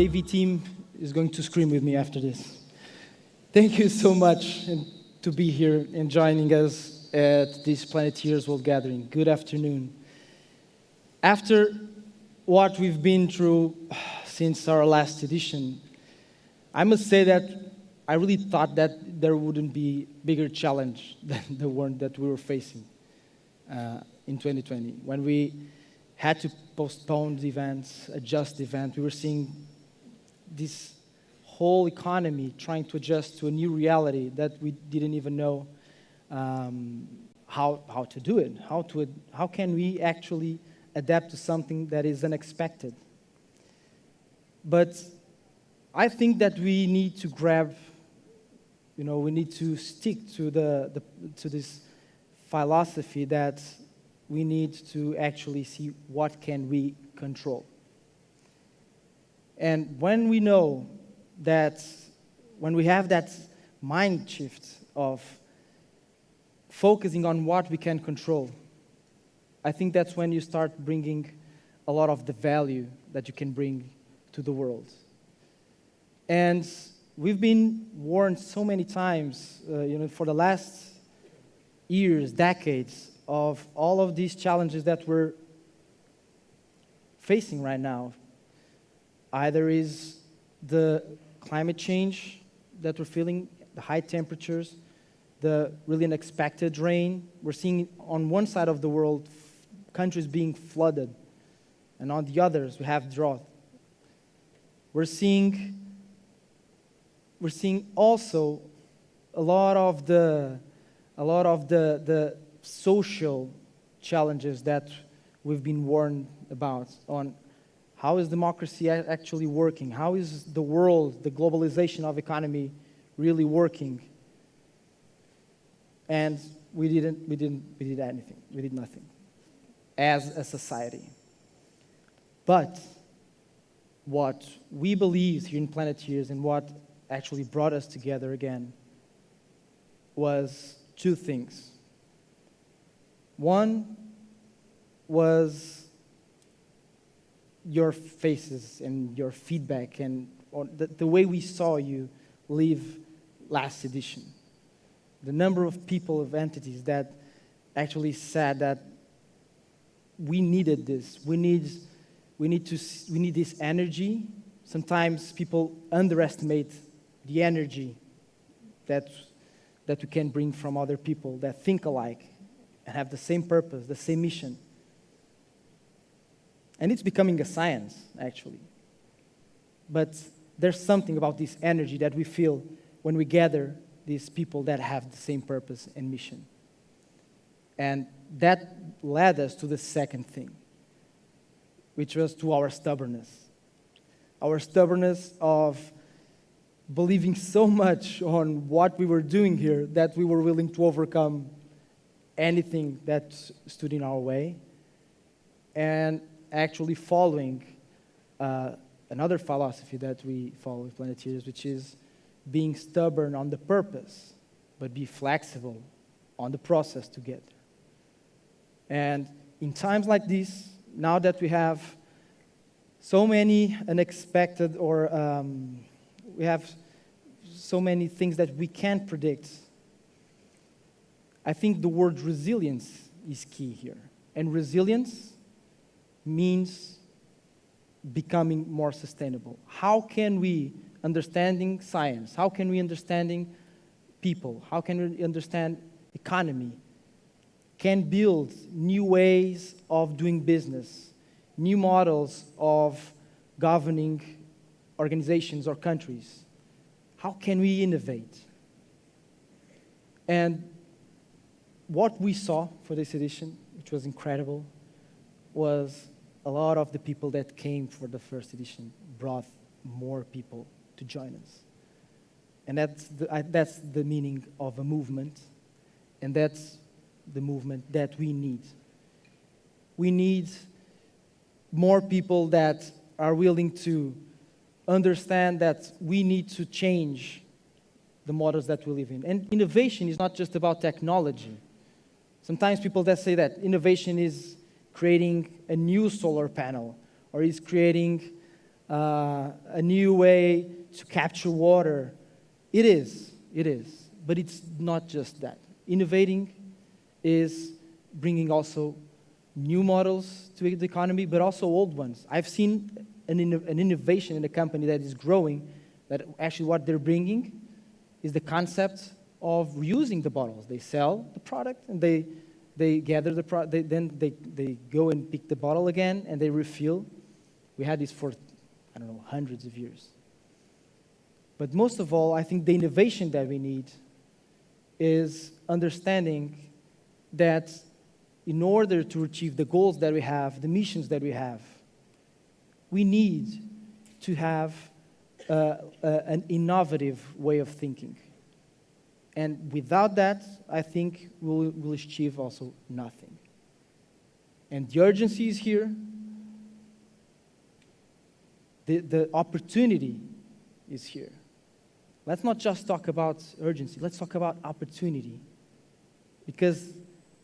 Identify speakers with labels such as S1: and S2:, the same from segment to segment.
S1: AV team is going to scream with me after this. Thank you so much to be here and joining us at this Planetiers World Gathering. Good afternoon. After what we've been through since our last edition, I must say that I really thought that there wouldn't be bigger challenge than the one that we were facing in 2020. When we had to postpone the events, adjust the event, we were seeing this whole economy trying to adjust to a new reality that we didn't even know how to do it. How can we actually adapt to something that is unexpected? But I think that we need to grab, we need to stick to to this philosophy that we need to actually see what can we control. And when we know that, when we have that mind shift of focusing on what we can control, I think that's when you start bringing a lot of the value that you can bring to the world. And we've been warned so many times, for the last years, decades, of all of these challenges that we're facing right now. Either is the climate change that we're feeling, the high temperatures, the really unexpected rain. We're seeing on one side of the world countries being flooded, and on the others we have drought. We're seeing also a lot of the social challenges that we've been warned about on how is democracy actually working? How is the world, the globalization of economy really working? And we did anything. We did nothing as a society. But what we believed here in Planetiers and what actually brought us together again was two things. One was your faces and your feedback and the way we saw you live last edition. The number of people, of entities that actually said that we needed this. We need this energy. Sometimes people underestimate the energy that we can bring from other people that think alike and have the same purpose, the same mission. And it's becoming a science, actually. But there's something about this energy that we feel when we gather these people that have the same purpose and mission. And that led us to the second thing, which was to our stubbornness. Our stubbornness of believing so much on what we were doing here that we were willing to overcome anything that stood in our way, and actually following another philosophy that we follow with Planetiers, which is being stubborn on the purpose, but be flexible on the process to get there. And in times like this, now that we have so many unexpected or we have so many things that we can't predict, I think the word resilience is key here. And resilience means becoming more sustainable. How can we, understanding science, how can we understanding people, how can we understand economy, can build new ways of doing business, new models of governing organizations or countries? How can we innovate? And what we saw for this edition, which was incredible, was a lot of the people that came for the first edition brought more people to join us. And that's the meaning of a movement, and that's the movement that we need. We need more people that are willing to understand that we need to change the models that we live in. And innovation is not just about technology. Sometimes people that say that innovation is creating a new solar panel, or is creating a new way to capture water. It is, but it's not just that. Innovating is bringing also new models to the economy, but also old ones. I've seen an innovation in a company that is growing, that actually what they're bringing is the concept of reusing the bottles. They sell the product, and they gather the product, then they go and pick the bottle again, and they refill. We had this for, I don't know, hundreds of years. But most of all, I think the innovation that we need is understanding that in order to achieve the goals that we have, the missions that we have, we need to have an innovative way of thinking. And without that, I think we'll achieve also nothing. And the urgency is here. The opportunity is here. Let's not just talk about urgency. Let's talk about opportunity. Because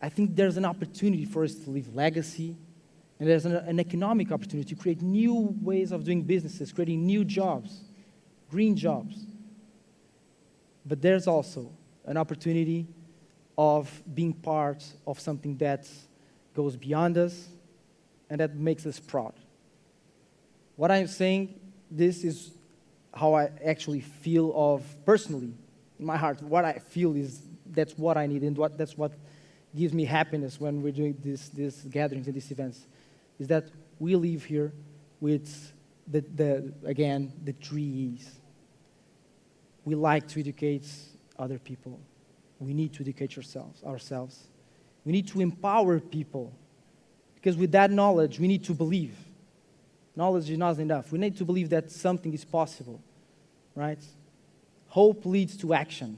S1: I think there's an opportunity for us to leave legacy, and there's an economic opportunity to create new ways of doing businesses, creating new jobs, green jobs. But there's also an opportunity of being part of something that goes beyond us and that makes us proud. What I'm saying, this is how I actually feel of personally, in my heart. What I feel is that's what I need, and that's what gives me happiness when we're doing these gatherings and these events, is that we live here with again, the 3 E's. We like to educate other people. We need to educate ourselves. We need to empower people, because with that knowledge, we need to believe. Knowledge is not enough. We need to believe that something is possible, right? Hope leads to action.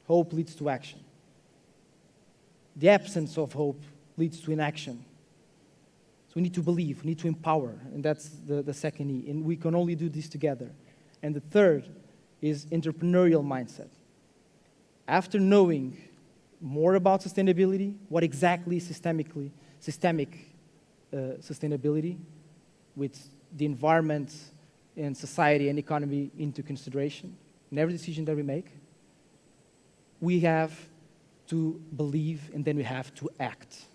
S1: Hope leads to action. The absence of hope leads to inaction. So we need to believe, we need to empower, and that's the second E, and we can only do this together. And the third is entrepreneurial mindset. After knowing more about sustainability, what exactly is systemic sustainability, with the environment and society and economy into consideration in every decision that we make, we have to believe, and then we have to act.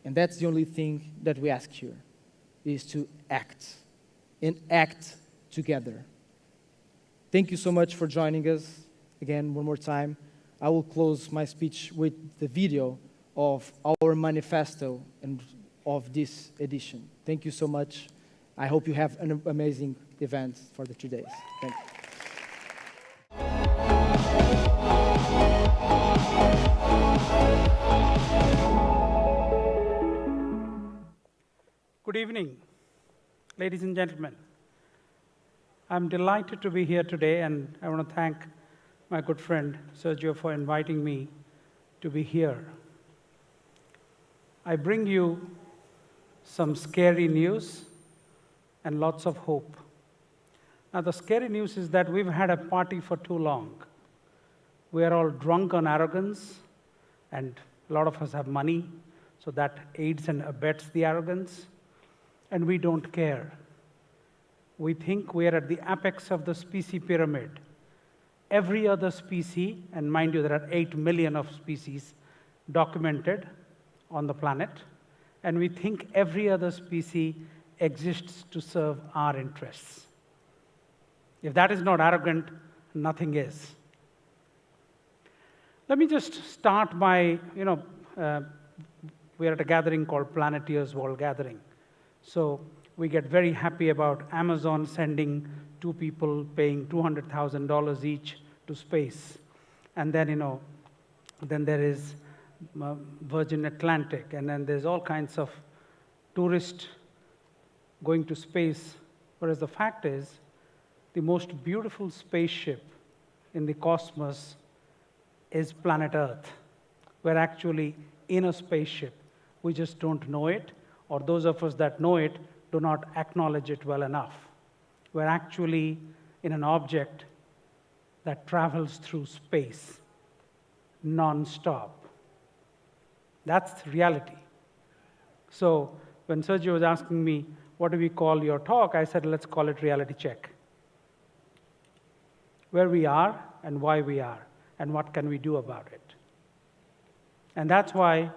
S1: And that's the only thing that we ask here, is to act, and act together. Thank you so much for joining us. Again, one more time, I will close my speech with the video of our manifesto and of this edition. Thank you so much. I hope you have an amazing event for the 2 days. Thank you.
S2: Good evening, ladies and gentlemen. I'm delighted to be here today, and I want to thank my good friend Sérgio for inviting me to be here. I bring you some scary news and lots of hope. Now, the scary news is that we've had a party for too long. We are all drunk on arrogance, and a lot of us have money, so that aids and abets the arrogance, and we don't care. We think we are at the apex of the species pyramid. Every other species, and mind you, there are 8 million of species documented on the planet, and we think every other species exists to serve our interests. If that is not arrogant, nothing is. Let me just start by, we're at a gathering called Planetiers World Gathering. So we get very happy about Amazon sending 2 people paying $200,000 each to space. And then, then there is Virgin Atlantic, and then there's all kinds of tourists going to space. Whereas the fact is, the most beautiful spaceship in the cosmos is planet Earth. We're actually in a spaceship. We just don't know it, or those of us that know it do not acknowledge it well enough. We're actually in an object that travels through space, non-stop. That's reality. So when Sérgio was asking me, what do we call your talk? I said, let's call it reality check. Where we are and why we are, and what can we do about it. And that's why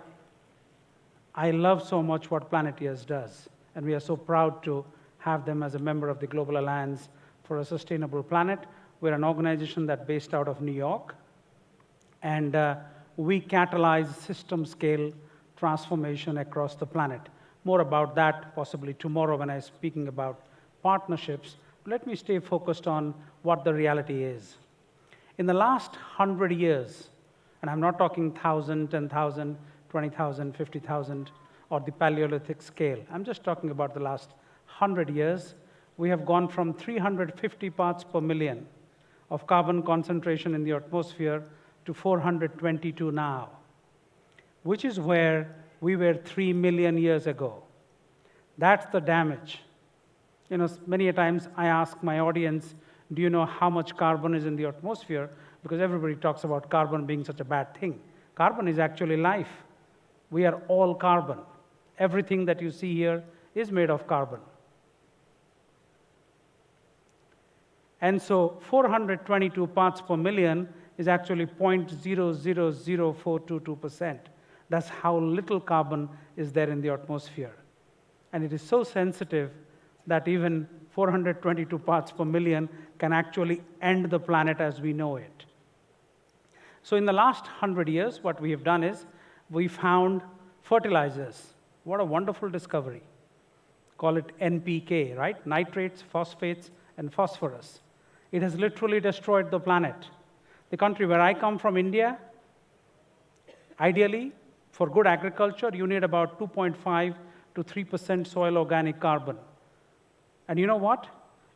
S2: I love so much what Planetiers does, and we are so proud to have them as a member of the Global Alliance for a Sustainable Planet. We're an organization that's based out of New York, and we catalyze system-scale transformation across the planet. More about that possibly tomorrow when I'm speaking about partnerships. Let me stay focused on what the reality is. In the last 100 years, and I'm not talking 1,000, 10,000, 20,000, 50,000, or the Paleolithic scale. I'm just talking about the last 100 years. We have gone from 350 parts per million of carbon concentration in the atmosphere to 422 now, which is where we were 3 million years ago. That's the damage. You know, many a times I ask my audience, do you know how much carbon is in the atmosphere? Because everybody talks about carbon being such a bad thing. Carbon is actually life. We are all carbon. Everything that you see here is made of carbon. And so 422 parts per million is actually 0.000422%. That's how little carbon is there in the atmosphere. And it is so sensitive that even 422 parts per million can actually end the planet as we know it. So in the last 100 years, what we have done is we found fertilizers. What a wonderful discovery. Call it NPK, right? Nitrates, phosphates, and phosphorus. It has literally destroyed the planet. The country where I come from, India, ideally, for good agriculture, you need about 2.5 to 3% soil organic carbon. And you know what?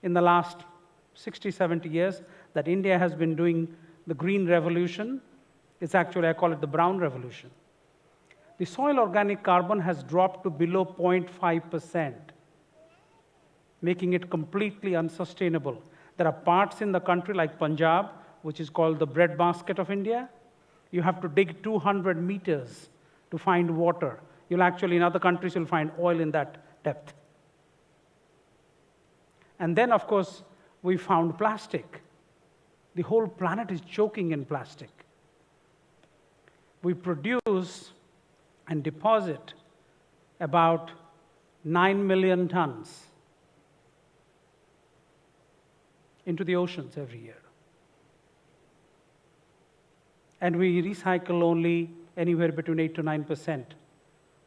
S2: In the last 60, 70 years that India has been doing the green revolution, it's actually, I call it the brown revolution. The soil organic carbon has dropped to below 0.5%, making it completely unsustainable. There are parts in the country like Punjab, which is called the breadbasket of India. You have to dig 200 meters to find water. You'll actually, in other countries, you'll find oil in that depth. And then, of course, we found plastic. The whole planet is choking in plastic. We produce and deposit about 9 million tons into the oceans every year. And we recycle only anywhere between 8 to 9%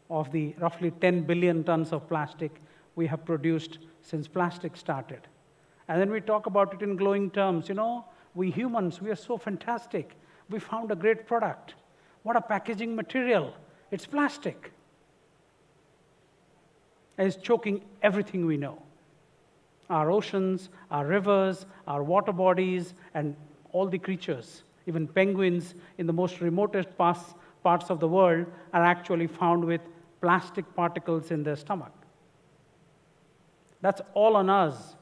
S2: of the roughly 10 billion tons of plastic we have produced since plastic started. And then we talk about it in glowing terms. You know, we humans, we are so fantastic. We found a great product. What a packaging material. It's plastic. And it's choking everything we know. Our oceans, our rivers, our water bodies, and all the creatures, even penguins in the most remotest parts of the world are actually found with plastic particles in their stomach. That's all on us.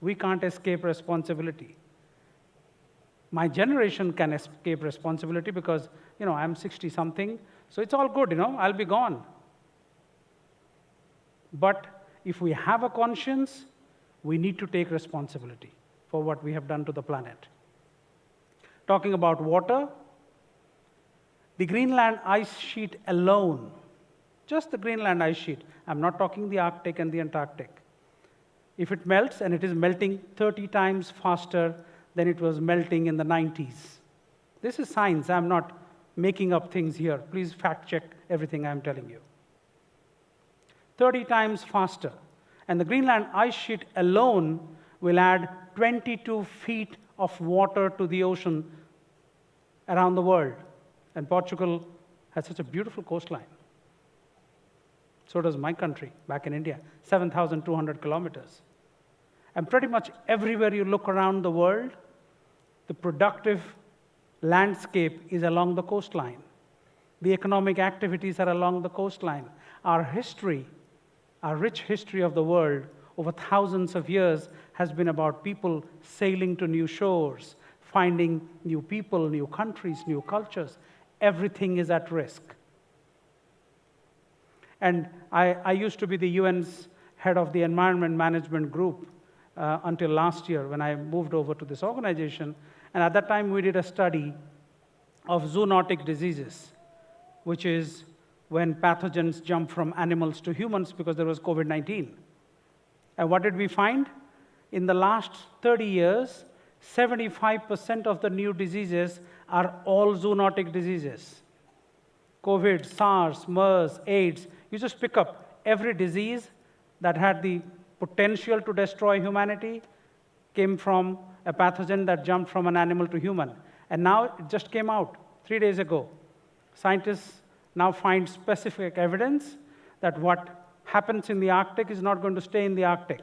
S2: We can't escape responsibility. My generation can escape responsibility because, you know, I'm 60-something, so it's all good, you know, I'll be gone. But if we have a conscience, we need to take responsibility for what we have done to the planet. Talking about water, the Greenland ice sheet alone, just the Greenland ice sheet, I'm not talking the Arctic and the Antarctic. If it melts, and it is melting 30 times faster than it was melting in the 90s. This is science, I'm not making up things here. Please fact check everything I'm telling you. 30 times faster. And the Greenland ice sheet alone will add 22 feet of water to the ocean around the world. And Portugal has such a beautiful coastline. So does my country, back in India, 7,200 kilometers. And pretty much everywhere you look around the world, the productive landscape is along the coastline. The economic activities are along the coastline. Our history, our rich history of the world over thousands of years has been about people sailing to new shores, finding new people, new countries, new cultures. Everything is at risk. And I used to be the UN's head of the Environment Management Group until last year when I moved over to this organization. And at that time, we did a study of zoonotic diseases, which is when pathogens jump from animals to humans because there was COVID-19. And what did we find? In the last 30 years, 75% of the new diseases are all zoonotic diseases. COVID, SARS, MERS, AIDS, you just pick up every disease that had the potential to destroy humanity came from a pathogen that jumped from an animal to human. And now it just came out 3 days ago. Scientists now find specific evidence that what happens in the Arctic is not going to stay in the Arctic.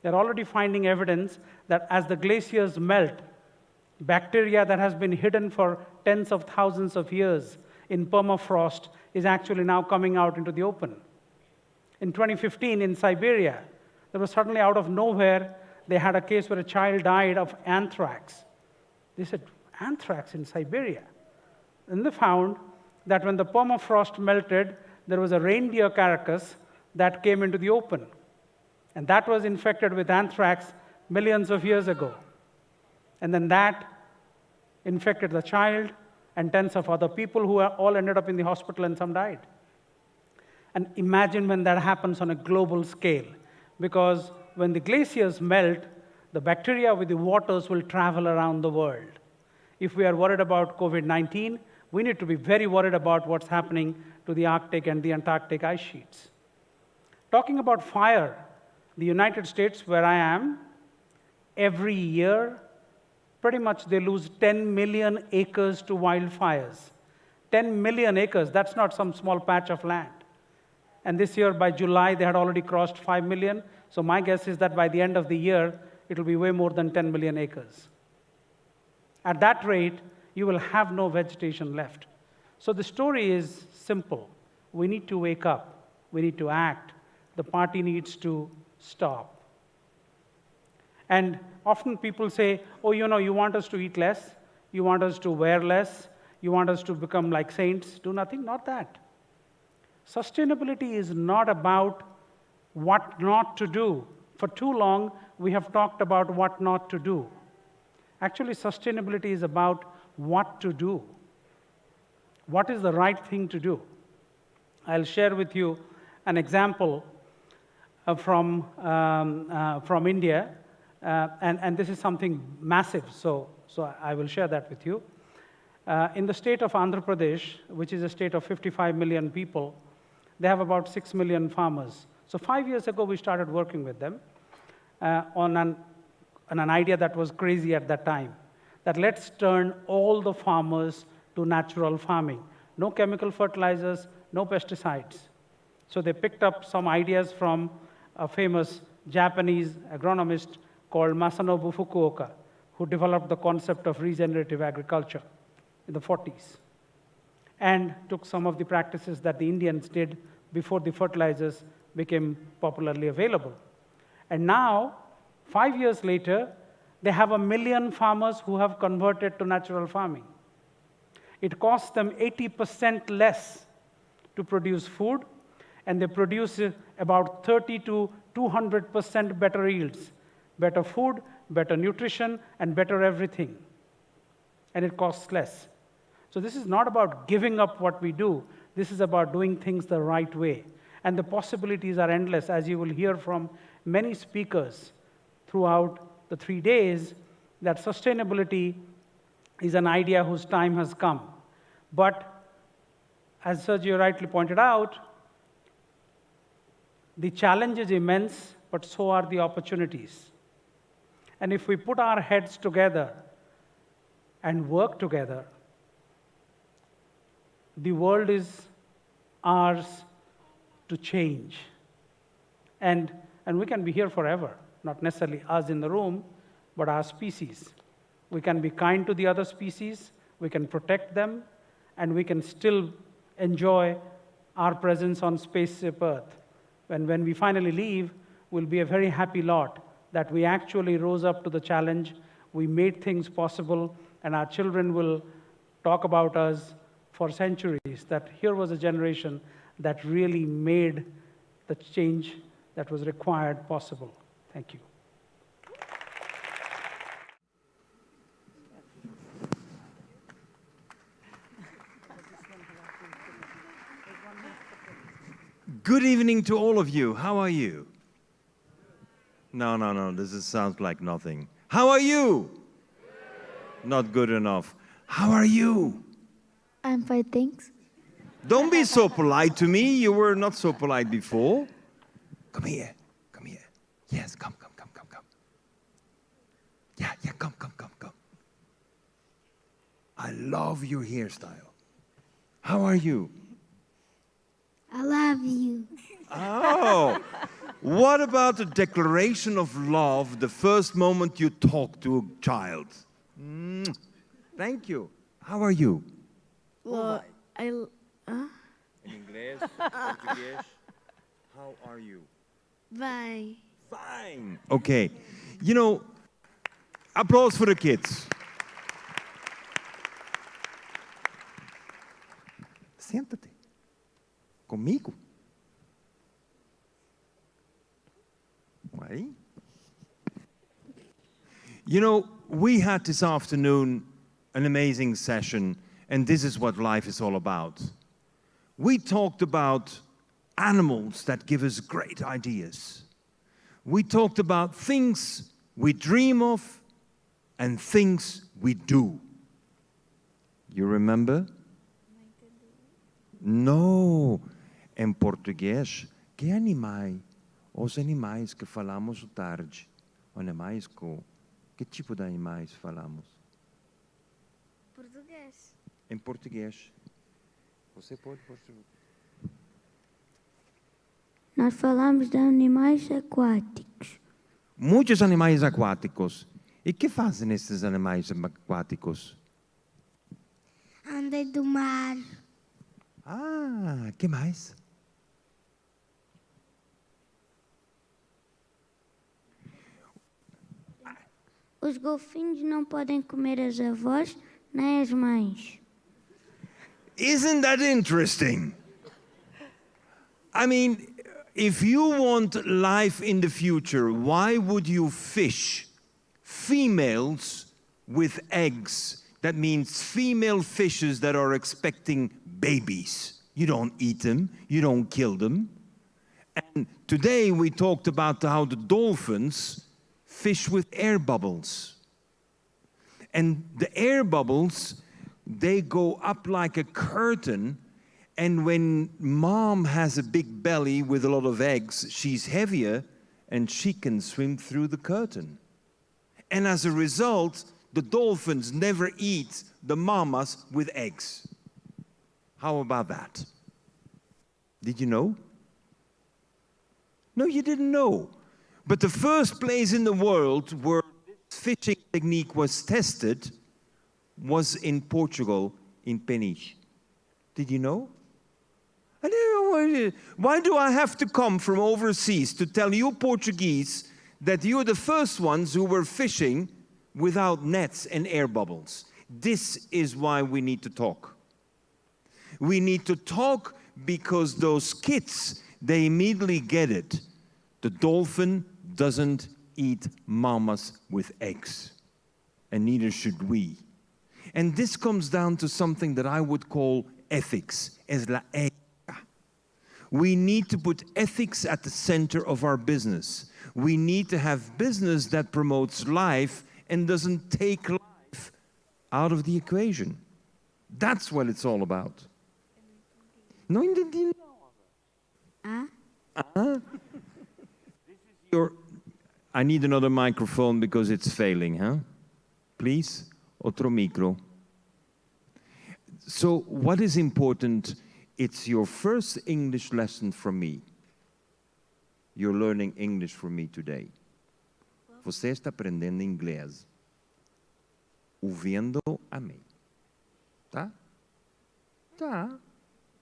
S2: They're already finding evidence that as the glaciers melt, bacteria that has been hidden for tens of thousands of years in permafrost is actually now coming out into the open. In 2015 in Siberia, there was suddenly out of nowhere, they had a case where a child died of anthrax. They said, anthrax in Siberia? And they found that when the permafrost melted, there was a reindeer carcass that came into the open. And that was infected with anthrax millions of years ago. And then that infected the child and tens of other people who all ended up in the hospital and some died. And imagine when that happens on a global scale, because when the glaciers melt, the bacteria with the waters will travel around the world. If we are worried about COVID-19, we need to be very worried about what's happening to the Arctic and the Antarctic ice sheets. Talking about fire, the United States, where I am, every year, pretty much they lose 10 million acres to wildfires. 10 million acres, that's not some small patch of land. And this year, by July, they had already crossed 5 million. So my guess is that by the end of the year, it will be way more than 10 million acres. At that rate, you will have no vegetation left. So the story is simple. We need to wake up. We need to act. The party needs to stop. And often people say, oh, you want us to eat less, you want us to wear less, you want us to become like saints, do nothing, not that. Sustainability is not about what not to do. For too long, we have talked about what not to do. Actually, sustainability is about what to do. What is the right thing to do? I'll share with you an example from India, and this is something massive, so I will share that with you. In the state of Andhra Pradesh, which is a state of 55 million people, they have about 6 million farmers. So 5 years ago, we started working with them on an idea that was crazy at that time, that let's turn all the farmers to natural farming. No chemical fertilizers, no pesticides. So they picked up some ideas from a famous Japanese agronomist called Masanobu Fukuoka, who developed the concept of regenerative agriculture in the 40s, and took some of the practices that the Indians did before the fertilizers became popularly available. And now, 5 years later, they have 1 million farmers who have converted to natural farming. It costs them 80% less to produce food, and they produce about 30 to 200% better yields, better food, better nutrition, and better everything. And it costs less. So this is not about giving up what we do. This is about doing things the right way. And the possibilities are endless, as you will hear from many speakers throughout the 3 days, that sustainability is an idea whose time has come. But as Sérgio rightly pointed out, the challenge is immense, but so are the opportunities. And if we put our heads together and work together, the world is ours to change. And we can be here forever, not necessarily us in the room, but our species. We can be kind to the other species, we can protect them, and we can still enjoy our presence on spaceship Earth. When we finally leave, we'll be a very happy lot that we actually rose up to the challenge, we made things possible, and our children will talk about us for centuries, that here was a generation that really made the change that was required possible. Thank you.
S3: Good evening to all of you. How are you? No, sounds like nothing. How are you? Not good enough. How are you?
S4: I'm fine, thanks.
S3: Don't be so polite to me. You were not so polite before. Come here. Yes, come. Yeah, come. I love your hairstyle. How are you?
S4: I love you.
S3: Oh, what about the declaration of love the first moment you talk to a child? Thank you. How are you?
S4: Well,
S3: In English, Portuguese, how are you?
S4: Bye.
S3: Fine. Okay. You know, applause for the kids. Senta-te. Comigo? Why? You know, we had this afternoon an amazing session, and this is what life is all about. We talked about animals that give us great ideas. We talked about things we dream of and things we do. You remember? No. Em português, que animais? Os animais que falamos à tarde. Animais com... Que tipo de animais falamos?
S4: Português.
S3: Em português. Você pode...
S4: Nós falamos de animais aquáticos.
S3: Muitos animais aquáticos. E que fazem esses animais aquáticos?
S4: Andem do mar.
S3: Ah, que mais?
S4: Os golfinhos não podem comer as avós nem as mães.
S3: Isn't that interesting? I mean, if you want life in the future, why would you fish females with eggs? That means female fishes that are expecting babies. You don't eat them, you don't kill them. And today we talked about how the dolphins fish with air bubbles. And the air bubbles, they go up like a curtain, and when mom has a big belly with a lot of eggs, she's heavier and she can swim through the curtain. And as a result, the dolphins never eat the mamas with eggs. How about that? Did you know? No, you didn't know. But the first place in the world where this fishing technique was tested was in Portugal, in Peniche. Did you know? Why do I have to come from overseas to tell you Portuguese that you're the first ones who were fishing without nets and air bubbles? This is why we need to talk. We need to talk because those kids, they immediately get it. The dolphin doesn't eat mamas with eggs, and neither should we. And this comes down to something that I would call ethics, es la ética. We need to put ethics at the center of our business. We need to have business that promotes life and doesn't take life out of the equation. That's what it's all about. No entendi. I need another microphone because it's failing, huh? Please, otro micro. So what is important? It's your first English lesson from me. You're learning English from me today. Você está aprendendo inglês ouvindo a mim. Tá? Tá.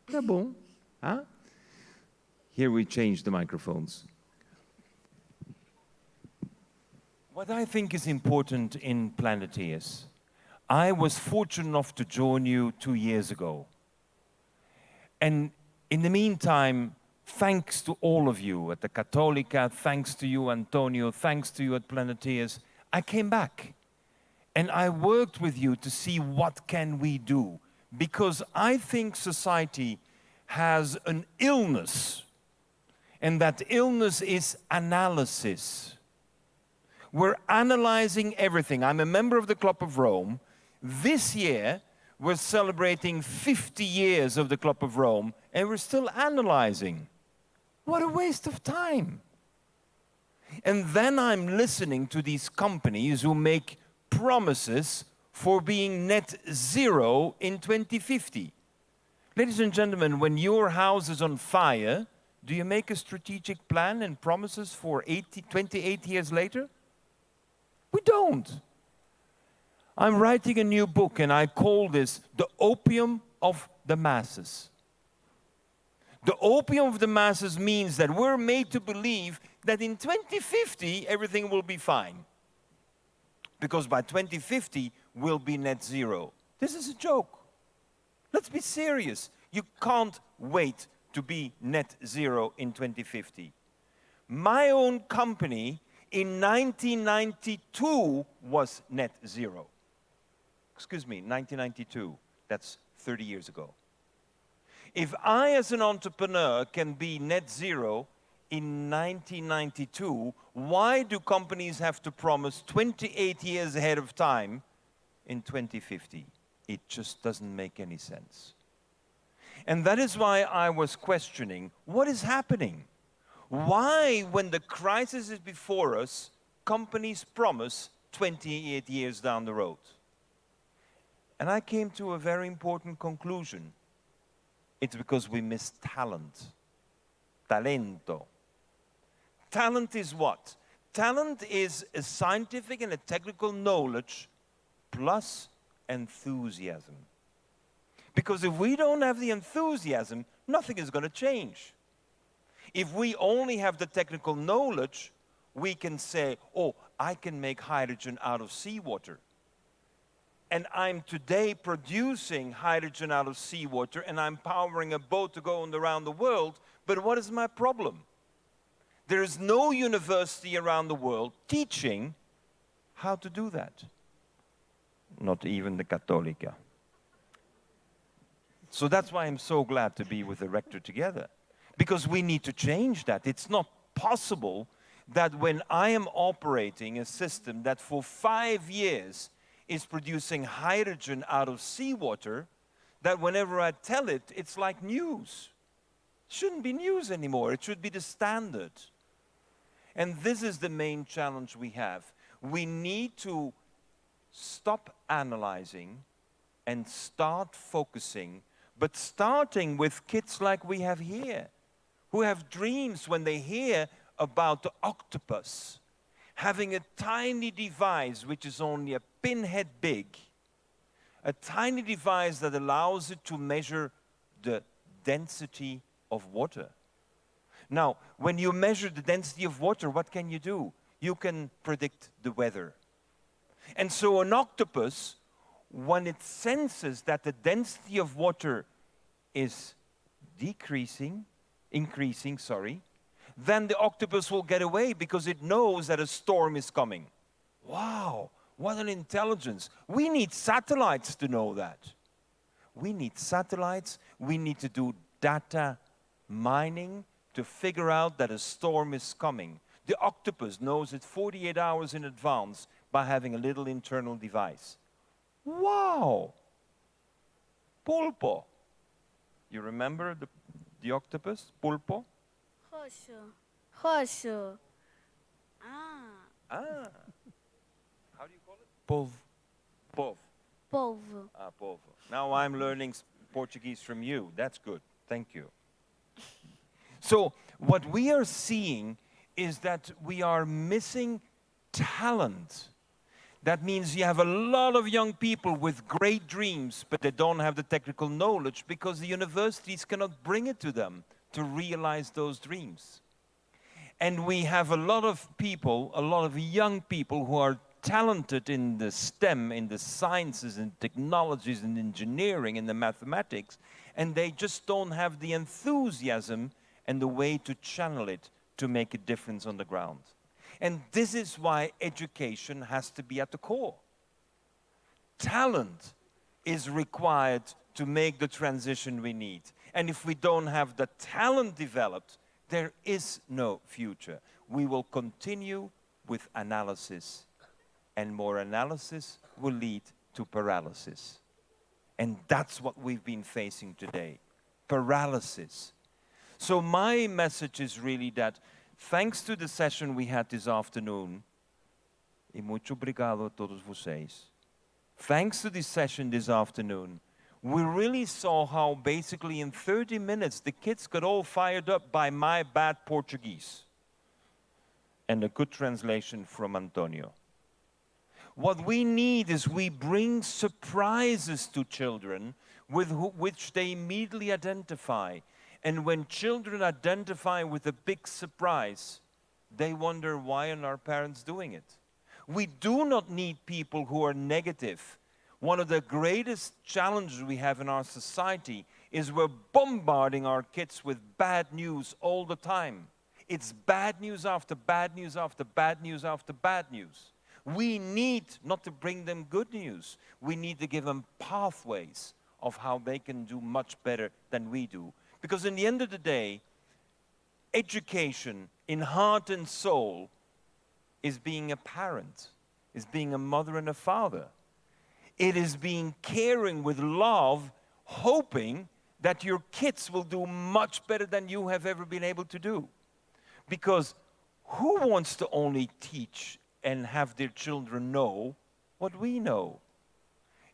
S3: Tá bom. Huh? Here we change the microphones. What I think is important in Planetiers, I was fortunate enough to join you 2 years ago. And In the meantime, thanks to all of you at the Cattolica, thanks to you, Antonio, thanks to you at Planetiers, I came back. And I worked with you to see what can we do. Because I think society has an illness. And that illness is analysis. We're analyzing everything. I'm a member of the Club of Rome. This year, we're celebrating 50 years of the Club of Rome, and we're still analyzing. What a waste of time. And then I'm listening to these companies who make promises for being net zero in 2050. Ladies and gentlemen, when your house is on fire, do you make a strategic plan and promises for 28 years later? We don't. I'm writing a new book and I call this The Opium of the Masses. The opium of the masses means that we're made to believe that in 2050 everything will be fine. Because by 2050 we'll be net zero. This is a joke. Let's be serious. You can't wait to be net zero in 2050. My own company in 1992 was net zero. Excuse me, 1992. That's 30 years ago. If I, as an entrepreneur, can be net zero in 1992, why do companies have to promise 28 years ahead of time in 2050? It just doesn't make any sense. And that is why I was questioning, what is happening? Why, when the crisis is before us, companies promise 28 years down the road? And I came to a very important conclusion. It's because we miss talent. Talento. Talent is what? Talent is a scientific and a technical knowledge plus enthusiasm. Because if we don't have the enthusiasm, nothing is going to change. If we only have the technical knowledge, we can say, oh, I can make hydrogen out of seawater. And I'm today producing hydrogen out of seawater and I'm powering a boat to go around the world, but what is my problem? There is no university around the world teaching how to do that. Not even the Cattolica. So that's why I'm so glad to be with the Rector together. Because we need to change that. It's not possible that when I am operating a system that for 5 years is producing hydrogen out of seawater, that whenever I tell it, it's like news. It shouldn't be news anymore. It should be the standard. And this is the main challenge we have. We need to stop analyzing and start focusing, but starting with kids like we have here, who have dreams when they hear about the octopus, having a tiny device which is only a pinhead big, a tiny device that allows it to measure the density of water. Now, when you measure the density of water, what can you do? You can predict the weather. And so an octopus, when it senses that the density of water is increasing, then the octopus will get away because it knows that a storm is coming. Wow, what an intelligence. We need satellites to know that. We need satellites. We need to do data mining to figure out that a storm is coming. The octopus knows it 48 hours in advance by having a little internal device. Wow! Pulpo. You remember the octopus? Pulpo?
S5: Roxo.
S3: How do you call it? Polvo.
S5: Polvo.
S3: Polvo. Now I'm learning Portuguese from you. That's good. Thank you. So what we are seeing is that we are missing talent. That means you have a lot of young people with great dreams, but they don't have the technical knowledge because the universities cannot bring it to them to realize those dreams. And we have a lot of people, a lot of young people who are talented in the STEM, in the sciences and technologies and engineering and the mathematics, and they just don't have the enthusiasm and the way to channel it to make a difference on the ground. And this is why education has to be at the core. Talent is required to make the transition we need. And if we don't have the talent developed, there is no future. We will continue with analysis, and more analysis will lead to paralysis. And that's what we've been facing today, paralysis. So my message is really that, thanks to the session we had this afternoon, e muito obrigado a todos vocês. Thanks to this session this afternoon, we really saw how basically in 30 minutes the kids got all fired up by my bad Portuguese and a good translation from Antonio. What we need is we bring surprises to children with which they immediately identify. And when children identify with a big surprise, they wonder, why are our parents doing it? We do not need people who are negative. One of the greatest challenges we have in our society is we're bombarding our kids with bad news all the time. It's bad news after bad news after bad news after bad news. We need not to bring them good news. We need to give them pathways of how they can do much better than we do. Because in the end of the day, education in heart and soul is being a parent, is being a mother and a father. It is being caring with love, hoping that your kids will do much better than you have ever been able to do. Because who wants to only teach and have their children know what we know?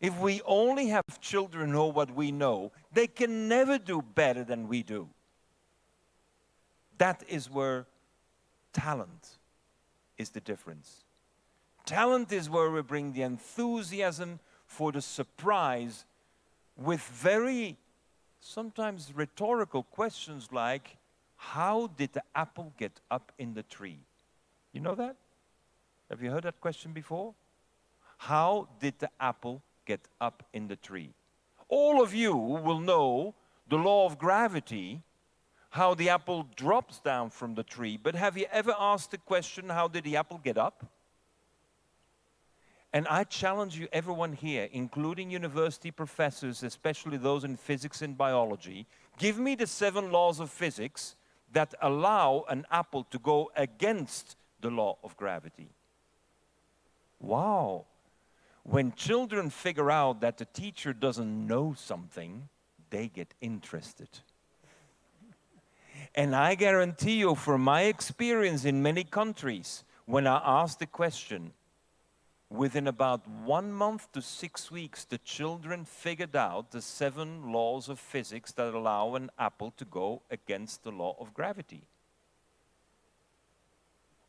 S3: If we only have children know what we know, they can never do better than we do. That is where talent is the difference. Talent is where we bring the enthusiasm for the surprise with very, sometimes rhetorical questions like, how did the apple get up in the tree? You know that? Have you heard that question before? How did the apple get up in the tree? All of you will know the law of gravity, how the apple drops down from the tree, but have you ever asked the question, how did the apple get up? And I challenge you, everyone here, including university professors, especially those in physics and biology, give me the 7 laws of physics that allow an apple to go against the law of gravity. Wow. When children figure out that the teacher doesn't know something, they get interested. And I guarantee you, from my experience in many countries, when I ask the question, within about 1 month to 6 weeks, the children figured out the 7 laws of physics that allow an apple to go against the law of gravity.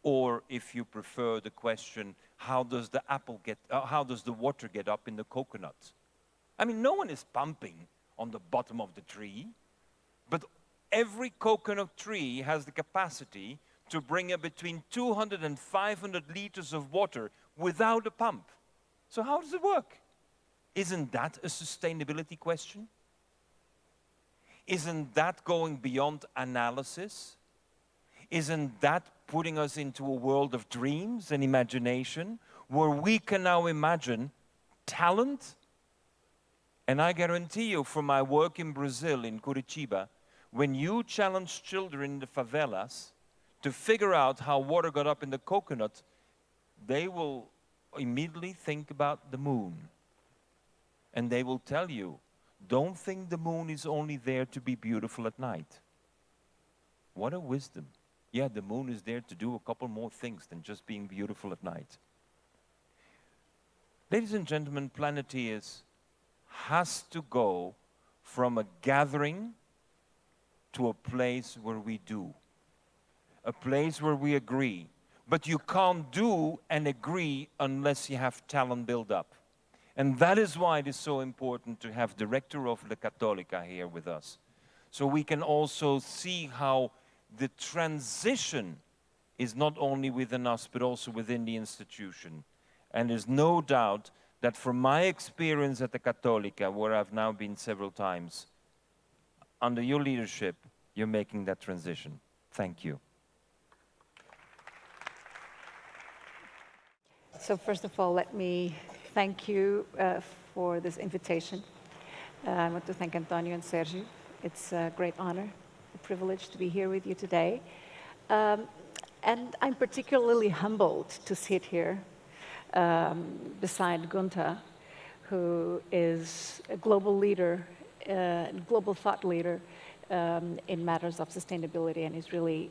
S3: Or if you prefer the question, how does the water get up in the coconut? I mean, no one is pumping on the bottom of the tree, but every coconut tree has the capacity to bring up between 200 and 500 liters of water without a pump. So how does it work? Isn't that a sustainability question? Isn't that going beyond analysis? Isn't that putting us into a world of dreams and imagination where we can now imagine talent? And I guarantee you, from my work in Brazil, in Curitiba, when you challenge children in the favelas to figure out how water got up in the coconut, they will immediately think about the moon. And they will tell you, don't think the moon is only there to be beautiful at night. What a wisdom. Yeah, the moon is there to do a couple more things than just being beautiful at night. Ladies and gentlemen, Planetiers has to go from a gathering to a place where we do. A place where we agree. But you can't do and agree unless you have talent built up. And that is why it is so important to have the Rector of the Católica here with us. So we can also see how the transition is not only within us, but also within the institution. And there's no doubt that from my experience at the Católica, where I've now been several times,
S5: under your leadership, you're making that transition. Thank you.
S6: So first of all, let me thank you for this invitation. I want to thank Antonio and Sérgio. It's a great honor, a privilege to be here with you today. And I'm particularly humbled to sit here beside Gunter, who is a global leader, global thought leader in matters of sustainability, and is really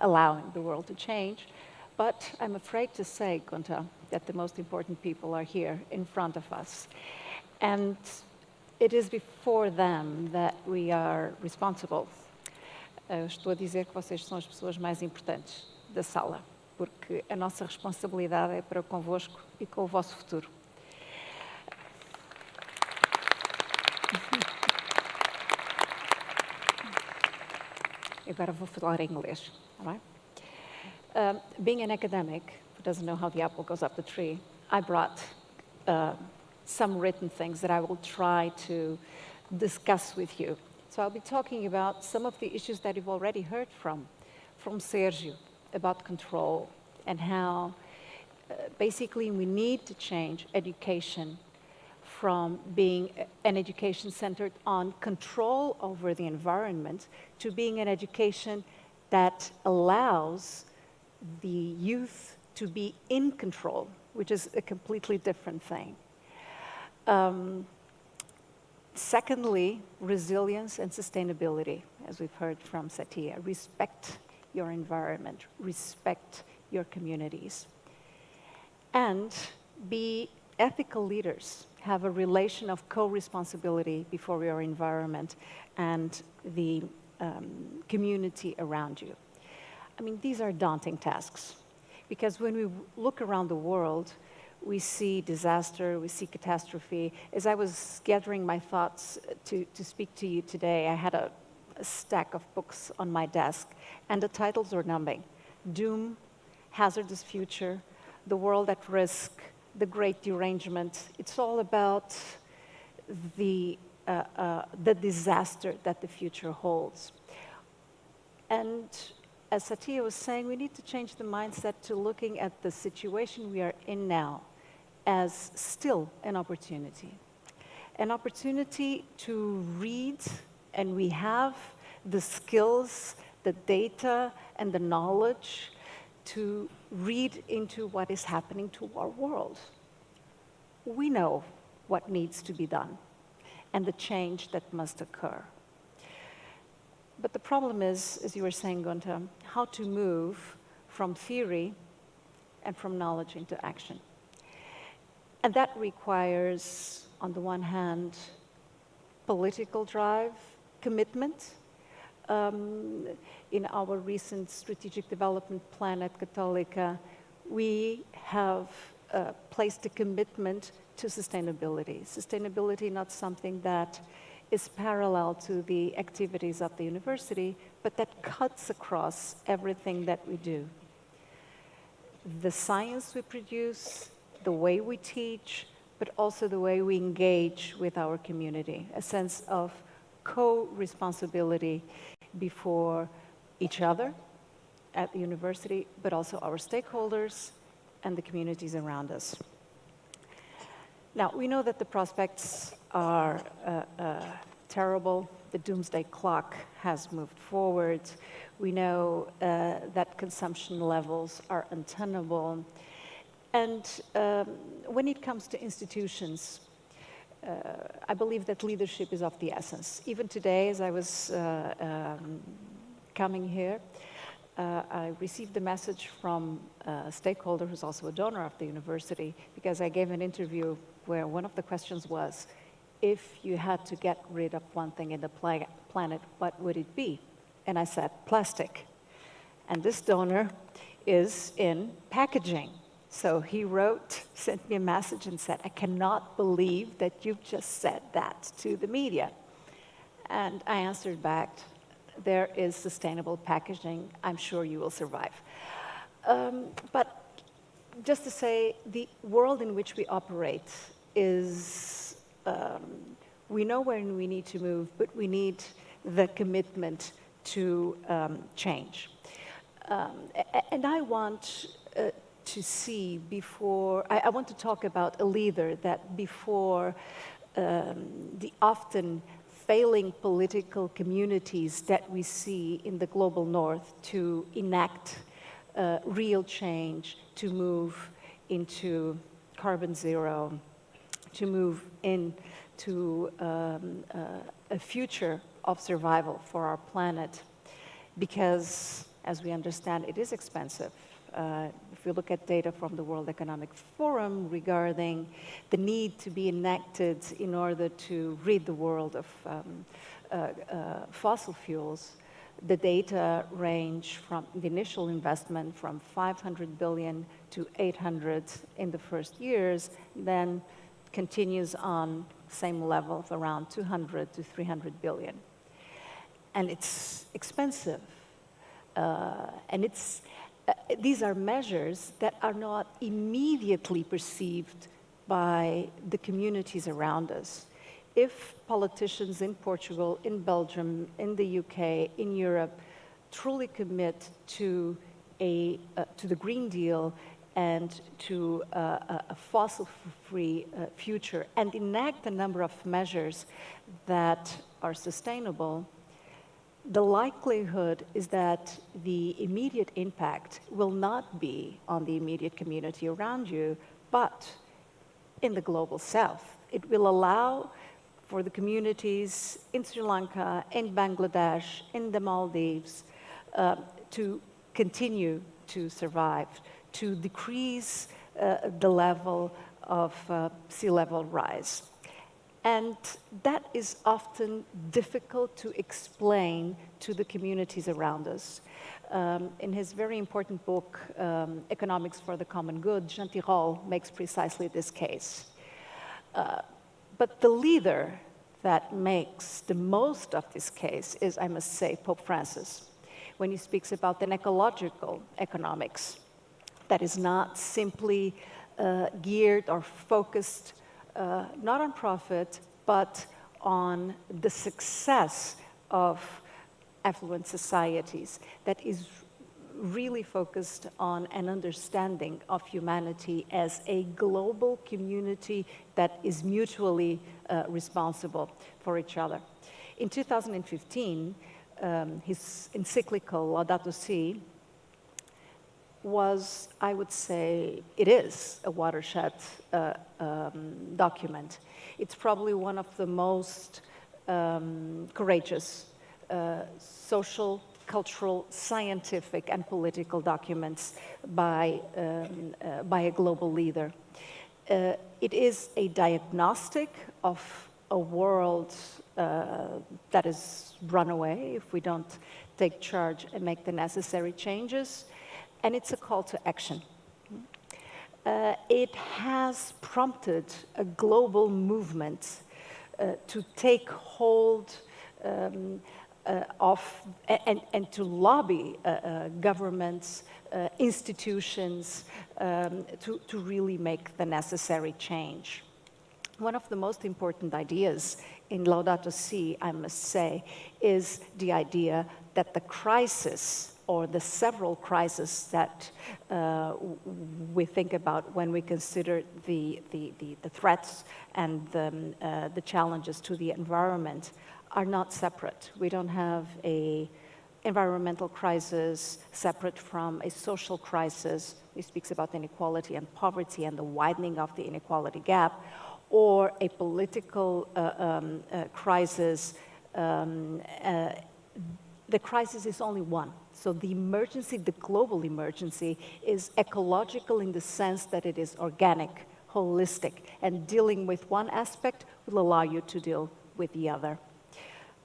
S6: allowing the world to change. But I'm afraid to say, Gunter, that the most important people are here in front of us. And it is before them that we are responsible. Estou a dizer que vocês são as pessoas mais importantes da sala, porque a nossa responsabilidade é para convosco e com o vosso futuro. Agora vou falar em inglês, all right? Being an academic who doesn't know how the apple goes up the tree, I brought some written things that I will try to discuss with you. So I'll be talking about some of the issues that you've already heard from Sérgio, about control and how basically we need to change education from being an education centered on control over the environment to being an education that allows the youth to be in control, which is a completely different thing. Secondly, resilience and sustainability, as we've heard from Satya. Respect your environment, respect your communities. And be ethical leaders, have a relation of co-responsibility before your environment and the community around you. I mean, these are daunting tasks, because when we look around the world, we see disaster, we see catastrophe. As I was gathering my thoughts to speak to you today, I had a stack of books on my desk, and the titles were numbing. Doom, Hazardous Future, The World at Risk, The Great Derangement. It's all about the disaster that the future holds. And as Satya was saying, we need to change the mindset to looking at the situation we are in now as still an opportunity. An opportunity to read, and we have the skills, the data, and the knowledge to read into what is happening to our world. We know what needs to be done and the change that must occur. But the problem is, as you were saying, Gunter, how to move from theory and from knowledge into action. And that requires, on the one hand, political drive, commitment. In our recent strategic development plan at Católica, we have placed a commitment to sustainability. Sustainability, not something that is parallel to the activities of the university, but that cuts across everything that we do. The science we produce, the way we teach, but also the way we engage with our community, a sense of co-responsibility before each other at the university, but also our stakeholders and the communities around us. Now, we know that the prospects are terrible. The doomsday clock has moved forward. We know that consumption levels are untenable. And when it comes to institutions, I believe that leadership is of the essence. Even today, as I was coming here, I received a message from a stakeholder who's also a donor of the university, because I gave an interview where one of the questions was, if you had to get rid of one thing in the planet, what would it be? And I said, plastic. And this donor is in packaging. So he wrote, sent me a message and said, I cannot believe that you've just said that to the media. And I answered back, there is sustainable packaging. I'm sure you will survive. But just to say, the world in which we operate is, we know where we need to move, but we need the commitment to change. And I want to see before, I want to talk about a leader that before the often failing political communities that we see in the global north to enact real change, to move into carbon zero, to move into a future of survival for our planet, because, as we understand, it is expensive. If we look at data from the World Economic Forum regarding the need to be enacted in order to rid the world of fossil fuels, the data range from the initial investment from 500 billion to 800 in the first years, then continues on same level of around 200 to 300 billion. And it's expensive. And it's these are measures that are not immediately perceived by the communities around us. If politicians in Portugal, in Belgium, in the UK, in Europe, truly commit to the Green Deal and to a fossil-free future and enact a number of measures that are sustainable, the likelihood is that the immediate impact will not be on the immediate community around you, but in the global south. It will allow for the communities in Sri Lanka, in Bangladesh, in the Maldives, to continue to survive, to decrease the level of sea level rise. And that is often difficult to explain to the communities around us. In his very important book, Economics for the Common Good, Jean Tirole makes precisely this case. But the leader that makes the most of this case is, I must say, Pope Francis, when he speaks about an ecological economics that is not simply geared or focused not on profit, but on the success of affluent societies, that is really focused on an understanding of humanity as a global community that is mutually responsible for each other. In 2015, his encyclical Laudato Si was, I would say, it is a watershed document. It's probably one of the most courageous social, cultural, scientific, and political documents by a global leader. It is a diagnostic of a world that is run away if we don't take charge and make the necessary changes. And it's a call to action. It has prompted a global movement to take hold of and to lobby governments, institutions to really make the necessary change. One of the most important ideas in Laudato Si, I must say, is the idea that the crisis or the several crises that we think about when we consider the threats and the challenges to the environment are not separate. We don't have an environmental crisis separate from a social crisis. He speaks about inequality and poverty and the widening of the inequality gap, or a political crisis. The crisis is only one. So the emergency, the global emergency, is ecological in the sense that it is organic, holistic, and dealing with one aspect will allow you to deal with the other.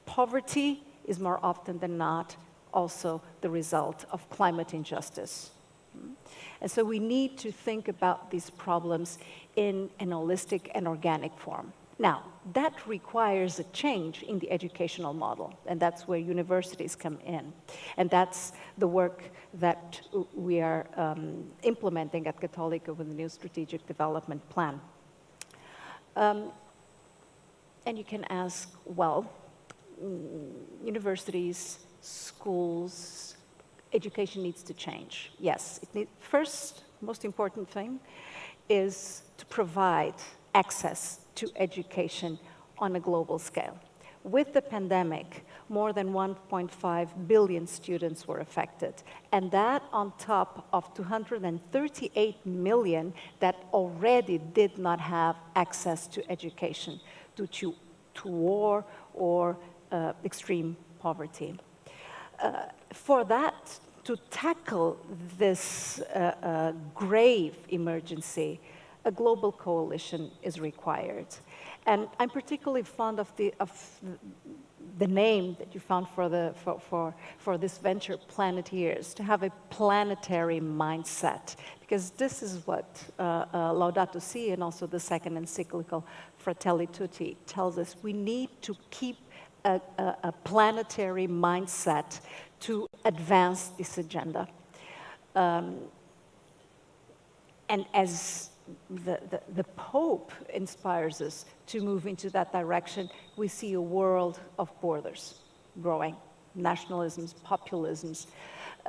S6: Poverty is more often than not also the result of climate injustice. And so we need to think about these problems in an holistic and organic form. Now, that requires a change in the educational model, and that's where universities come in. And that's the work that we are implementing at Católica with the new strategic development plan. And you can ask, well, universities, schools, education needs to change. Yes, first, most important thing is to provide access to education on a global scale. With the pandemic, more than 1.5 billion students were affected, and that on top of 238 million that already did not have access to education due to war or extreme poverty. For that, to tackle this grave emergency, a global coalition is required. And I'm particularly fond of the name that you found for this venture, Planetiers, to have a planetary mindset, because this is what Laudato Si and also the second encyclical Fratelli Tutti tells us. We need to keep a planetary mindset to advance this agenda. And as the Pope inspires us to move into that direction, we see a world of borders growing, nationalisms, populisms.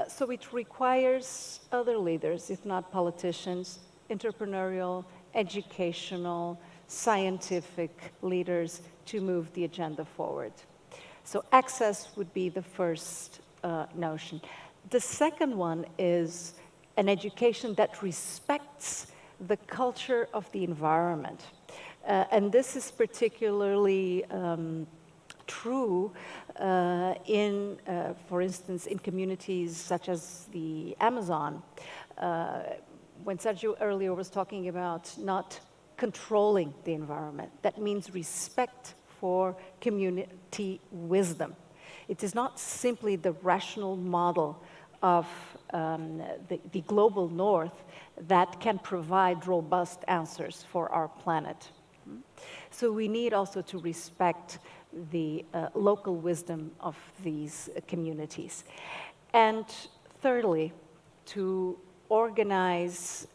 S6: So it requires other leaders, if not politicians, entrepreneurial, educational, scientific leaders to move the agenda forward. So access would be the first notion. The second one is an education that respects the culture of the environment. And this is particularly true for instance, in communities such as the Amazon. When Sérgio earlier was talking about not controlling the environment, that means respect for community wisdom. It is not simply the rational model of the global north that can provide robust answers for our planet. So we need also to respect the local wisdom of these communities. And thirdly, to organize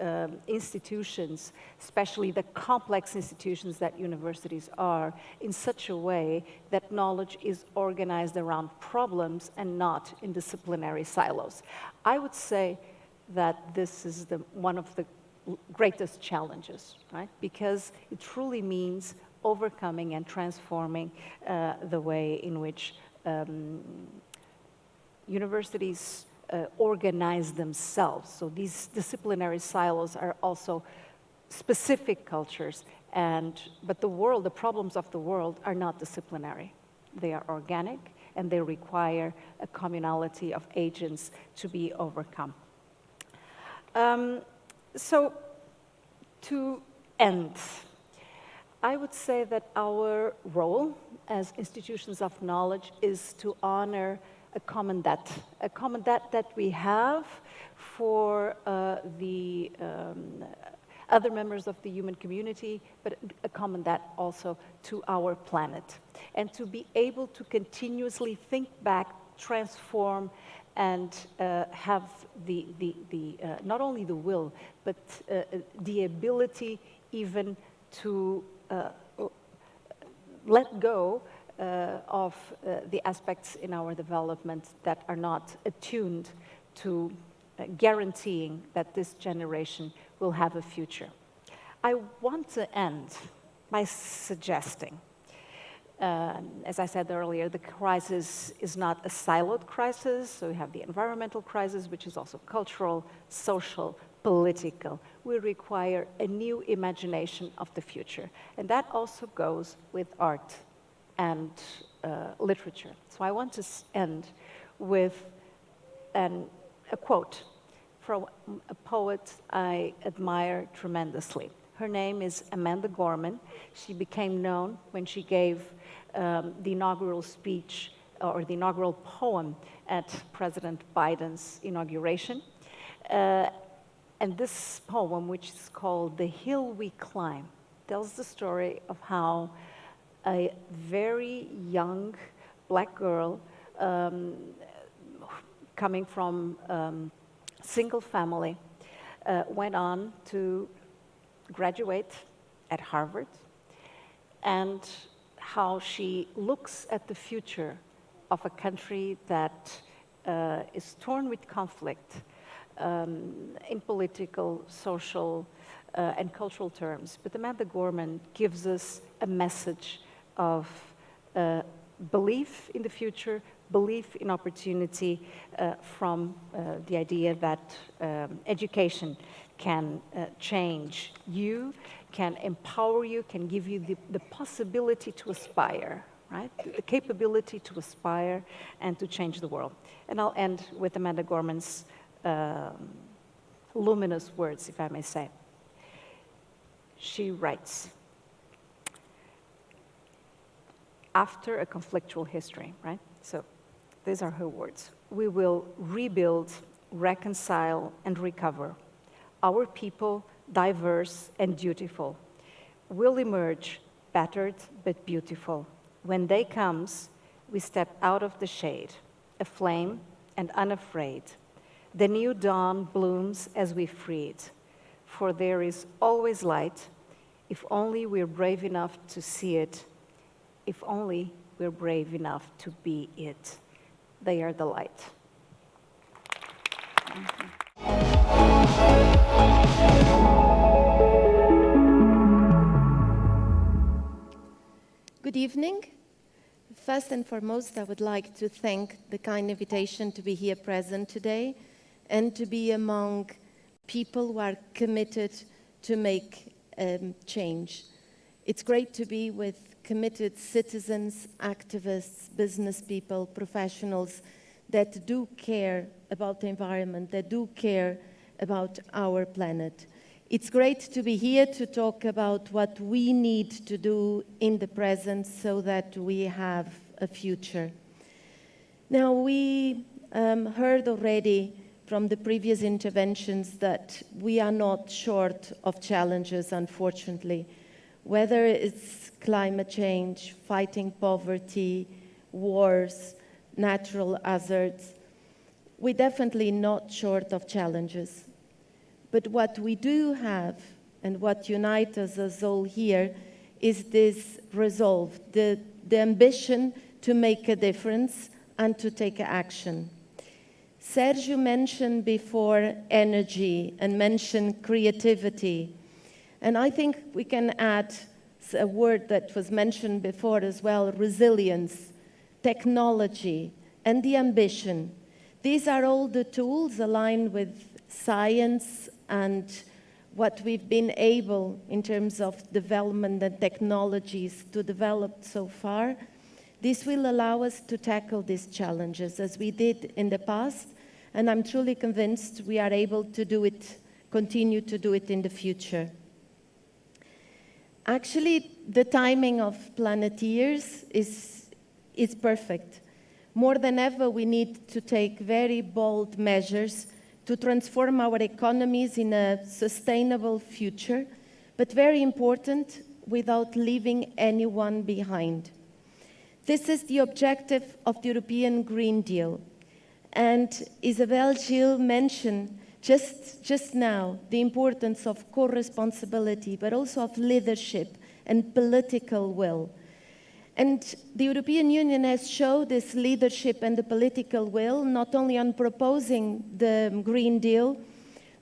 S6: institutions, especially the complex institutions that universities are, in such a way that knowledge is organized around problems and not in disciplinary silos. I would say that this is one of the greatest challenges, right? Because it truly means overcoming and transforming the way in which universities organize themselves. So these disciplinary silos are also specific cultures, but the problems of the world are not disciplinary. They are organic, and they require a communality of agents to be overcome. So to end, I would say that our role as institutions of knowledge is to honor a common debt that we have for the other members of the human community, but a common debt also to our planet. And to be able to continuously think back, transform, and have not only the will, but the ability even to let go of the aspects in our development that are not attuned to guaranteeing that this generation will have a future. I want to end by suggesting, as I said earlier, the crisis is not a siloed crisis. So we have the environmental crisis, which is also cultural, social, political. We require a new imagination of the future. And that also goes with art and literature. So I want to end with a quote from a poet I admire tremendously. Her name is Amanda Gorman. She became known when she gave the inaugural speech or the inaugural poem at President Biden's inauguration. And this poem, which is called The Hill We Climb, tells the story of how a very young black girl coming from single family went on to graduate at Harvard, and how she looks at the future of a country that is torn with conflict in political, social, and cultural terms. But Amanda Gorman gives us a message of belief in the future, belief in opportunity from the idea that education can change you, can empower you, can give you the possibility to aspire, right? The capability to aspire and to change the world. And I'll end with Amanda Gorman's luminous words, if I may say. She writes, after a conflictual history, right? So these are her words. We will rebuild, reconcile, and recover. Our people, diverse and dutiful, will emerge battered but beautiful. When day comes, we step out of the shade, aflame and unafraid. The new dawn blooms as we freed, for there is always light, if only we're brave enough to see it, if only we're brave enough to be it. They are the light.
S7: Good evening. First and foremost, I would like to thank the kind invitation to be here present today and to be among people who are committed to make change. It's great to be with committed citizens, activists, business people, professionals that do care about the environment, that do care about our planet. It's great to be here to talk about what we need to do in the present so that we have a future. Now, we heard already from the previous interventions that we are not short of challenges, unfortunately. Whether it's climate change, fighting poverty, wars, natural hazards, we're definitely not short of challenges. But what we do have, and what unites us all here, is this resolve, the ambition to make a difference and to take action. Sérgio mentioned before energy and mentioned creativity. And I think we can add a word that was mentioned before as well, resilience, technology, and the ambition. These are all the tools aligned with science and what we've been able in terms of development and technologies to develop so far. This will allow us to tackle these challenges as we did in the past, and I'm truly convinced we are able to do it, continue to do it in the future. Actually, the timing of Planetiers is perfect. More than ever, we need to take very bold measures to transform our economies in a sustainable future, but very important, without leaving anyone behind. This is the objective of the European Green Deal. And Isabel mentioned just now the importance of co-responsibility, but also of leadership and political will. And the European Union has shown this leadership and the political will, not only on proposing the Green Deal,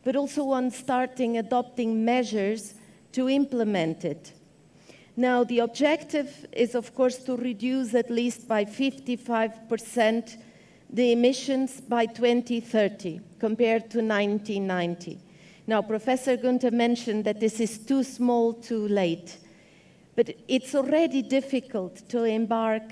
S7: but also on adopting measures to implement it. Now, the objective is, of course, to reduce at least by 55% the emissions by 2030, compared to 1990. Now, Professor Gunter mentioned that this is too small, too late. But it's already difficult to embark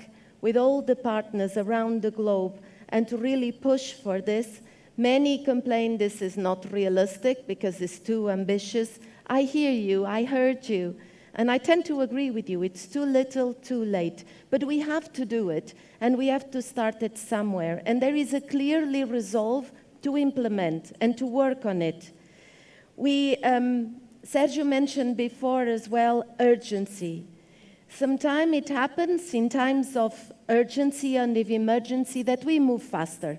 S7: with all the partners around the globe and to really push for this. Many complain this is not realistic because it's too ambitious. I hear you, I heard you, and I tend to agree with you. It's too little, too late. But we have to do it, and we have to start it somewhere. And there is a clearly resolve to implement and to work on it. Sérgio mentioned before as well urgency. Sometimes it happens in times of urgency and of emergency that we move faster.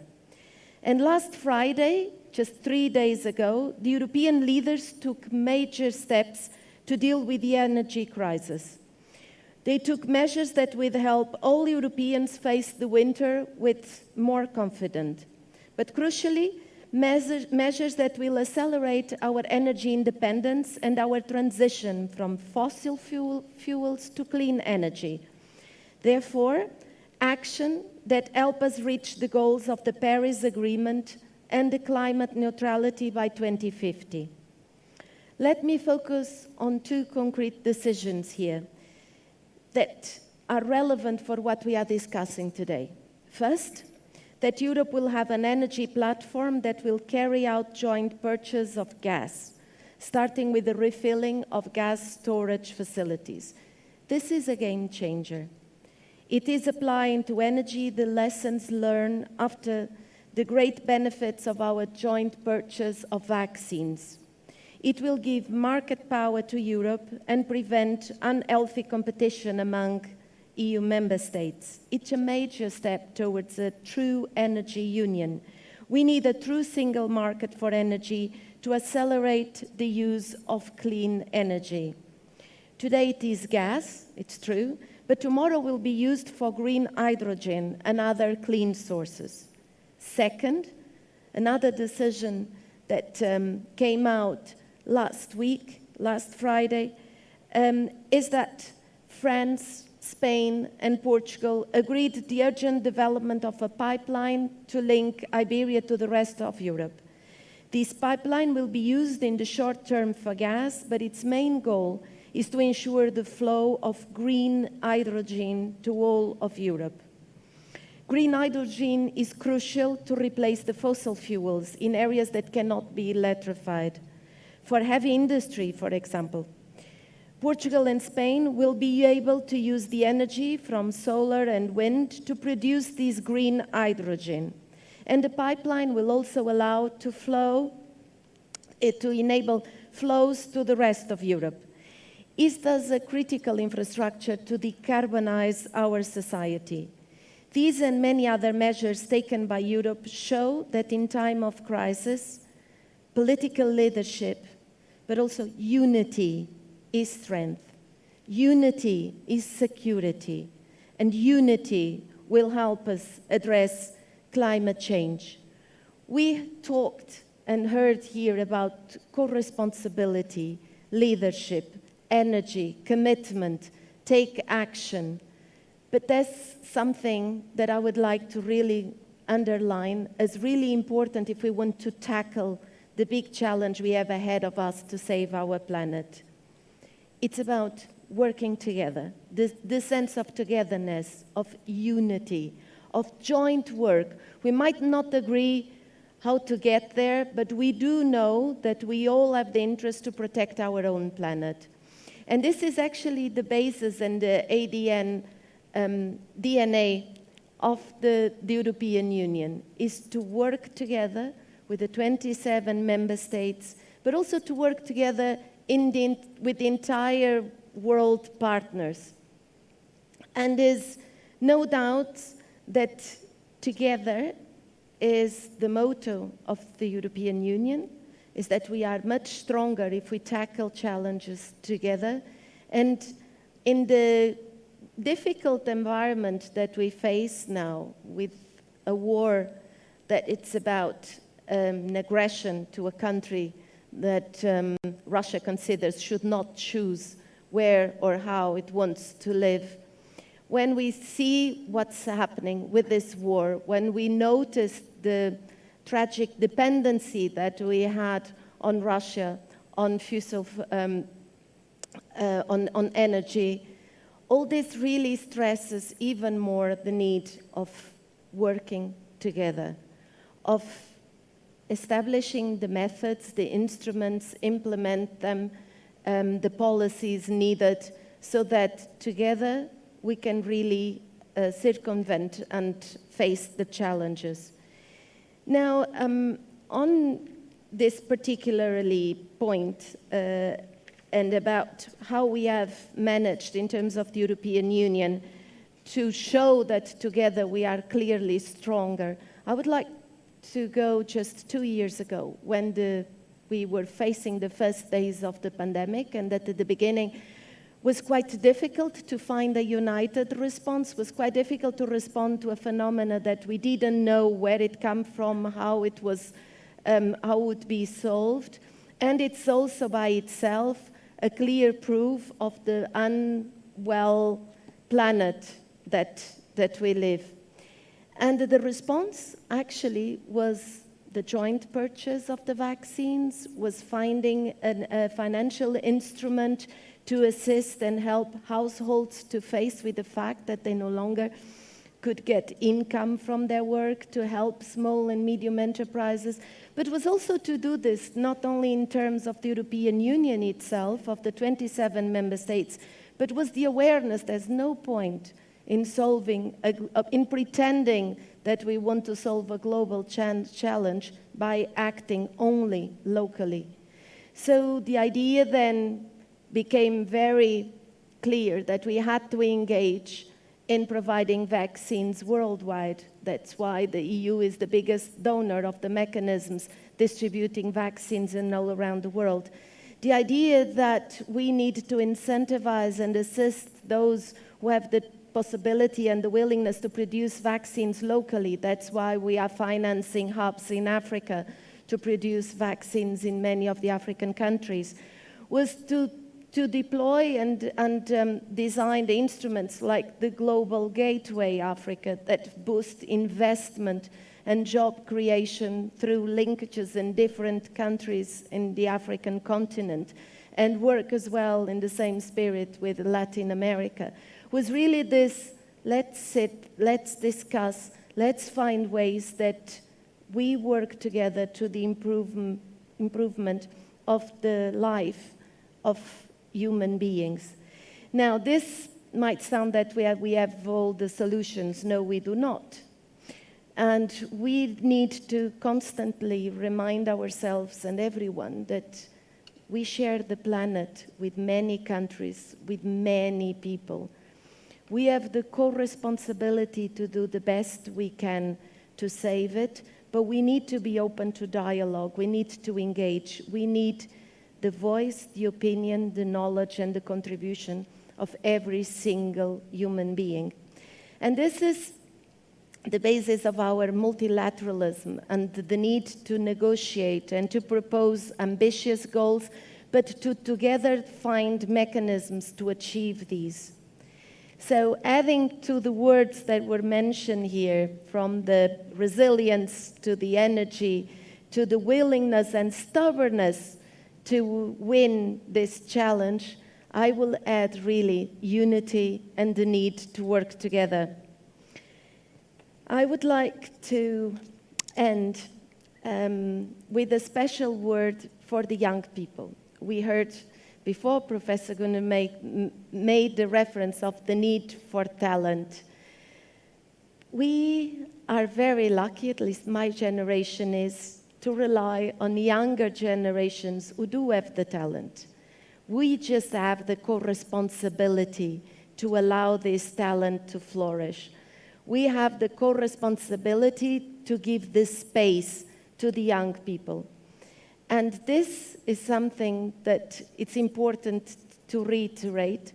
S7: And last Friday, just 3 days ago, the European leaders took major steps to deal with the energy crisis. They took measures that will help all Europeans face the winter with more confidence. But crucially, measures that will accelerate our energy independence and our transition from fossil fuels to clean energy. Therefore, action that help us reach the goals of the Paris Agreement and the climate neutrality by 2050. Let me focus on two concrete decisions here that are relevant for what we are discussing today. First, that Europe will have an energy platform that will carry out joint purchase of gas, starting with the refilling of gas storage facilities. This is a game changer. It is applying to energy the lessons learned after the great benefits of our joint purchase of vaccines. It will give market power to Europe and prevent unhealthy competition among EU member states. It's a major step towards a true energy union. We need a true single market for energy to accelerate the use of clean energy. Today it is gas, it's true, but tomorrow will be used for green hydrogen and other clean sources. Second, another decision that came out last week, last Friday, is that France, Spain, and Portugal agreed the urgent development of a pipeline to link Iberia to the rest of Europe. This pipeline will be used in the short term for gas, but its main goal is to ensure the flow of green hydrogen to all of Europe. Green hydrogen is crucial to replace the fossil fuels in areas that cannot be electrified. For heavy industry, for example, Portugal and Spain will be able to use the energy from solar and wind to produce this green hydrogen. And the pipeline will also allow to enable flows to the rest of Europe. Is thus a critical infrastructure to decarbonize our society. These and many other measures taken by Europe show that in time of crisis, political leadership, but also unity is strength. Unity is security, and unity will help us address climate change. We talked and heard here about co-responsibility, leadership, energy, commitment, take action. But that's something that I would like to really underline as really important if we want to tackle the big challenge we have ahead of us to save our planet. It's about working together, the sense of togetherness, of unity, of joint work. We might not agree how to get there, but we do know that we all have the interest to protect our own planet. And this is actually the basis and the ADN DNA of the European Union, is to work together with the 27 member states, but also to work together with the entire world partners. And there's no doubt that together is the motto of the European Union, is that we are much stronger if we tackle challenges together. And in the difficult environment that we face now, with a war that it's about an aggression to a country that Russia considers should not choose where or how it wants to live. When we see what's happening with this war, when we notice the tragic dependency that we had on Russia, on fossil, on energy, all this really stresses even more the need of working together, of establishing the methods, the instruments, implement them, the policies needed, so that together we can really circumvent and face the challenges. Now, on this particularly point, and about how we have managed in terms of the European Union to show that together we are clearly stronger, I would like to go just 2 years ago when we were facing the first days of the pandemic, and that at the beginning was quite difficult to find a united response, was quite difficult to respond to a phenomena that we didn't know where it came from, how it was, how it would be solved. And it's also by itself a clear proof of the unwell planet that we live. And the response actually was the joint purchase of the vaccines, was finding a financial instrument to assist and help households to face with the fact that they no longer could get income from their work, to help small and medium enterprises, but was also to do this not only in terms of the European Union itself, of the 27 member states, but was the awareness there's no point in in pretending that we want to solve a global challenge by acting only locally. So the idea then became very clear that we had to engage in providing vaccines worldwide. That's why the EU is the biggest donor of the mechanisms distributing vaccines all around the world. The idea that we need to incentivize and assist those who have the possibility and the willingness to produce vaccines locally. That's why we are financing hubs in Africa to produce vaccines in many of the African countries, was to deploy and design the instruments like the Global Gateway Africa that boost investment and job creation through linkages in different countries in the African continent, and work as well in the same spirit with Latin America, was really this, let's sit, let's discuss, let's find ways that we work together to the improvement of the life of human beings. Now, this might sound that we have all the solutions. No, we do not. And we need to constantly remind ourselves and everyone that we share the planet with many countries, with many people. We have the co-responsibility to do the best we can to save it, but we need to be open to dialogue. We need to engage. We need the voice, the opinion, the knowledge, and the contribution of every single human being. And this is the basis of our multilateralism and the need to negotiate and to propose ambitious goals, but to together find mechanisms to achieve these. So adding to the words that were mentioned here, from the resilience to the energy, to the willingness and stubbornness to win this challenge, I will add really unity and the need to work together. I would like to end with a special word for the young people. We heard before Professor Gunter made the reference of the need for talent. We are very lucky, at least my generation is, to rely on younger generations who do have the talent. We just have the co-responsibility to allow this talent to flourish. We have the co-responsibility to give this space to the young people. And this is something that it's important to reiterate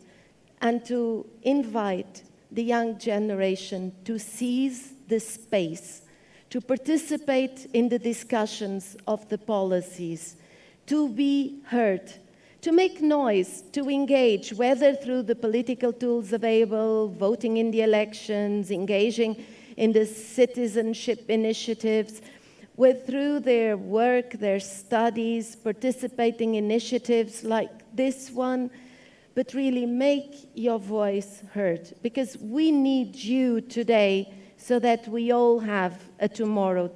S7: and to invite the young generation to seize the space, to participate in the discussions of the policies, to be heard, to make noise, to engage, whether through the political tools available, voting in the elections, engaging in the citizenship initiatives, through their work, their studies, participating initiatives like this one, but really make your voice heard, because we need you today so that we all have a tomorrow.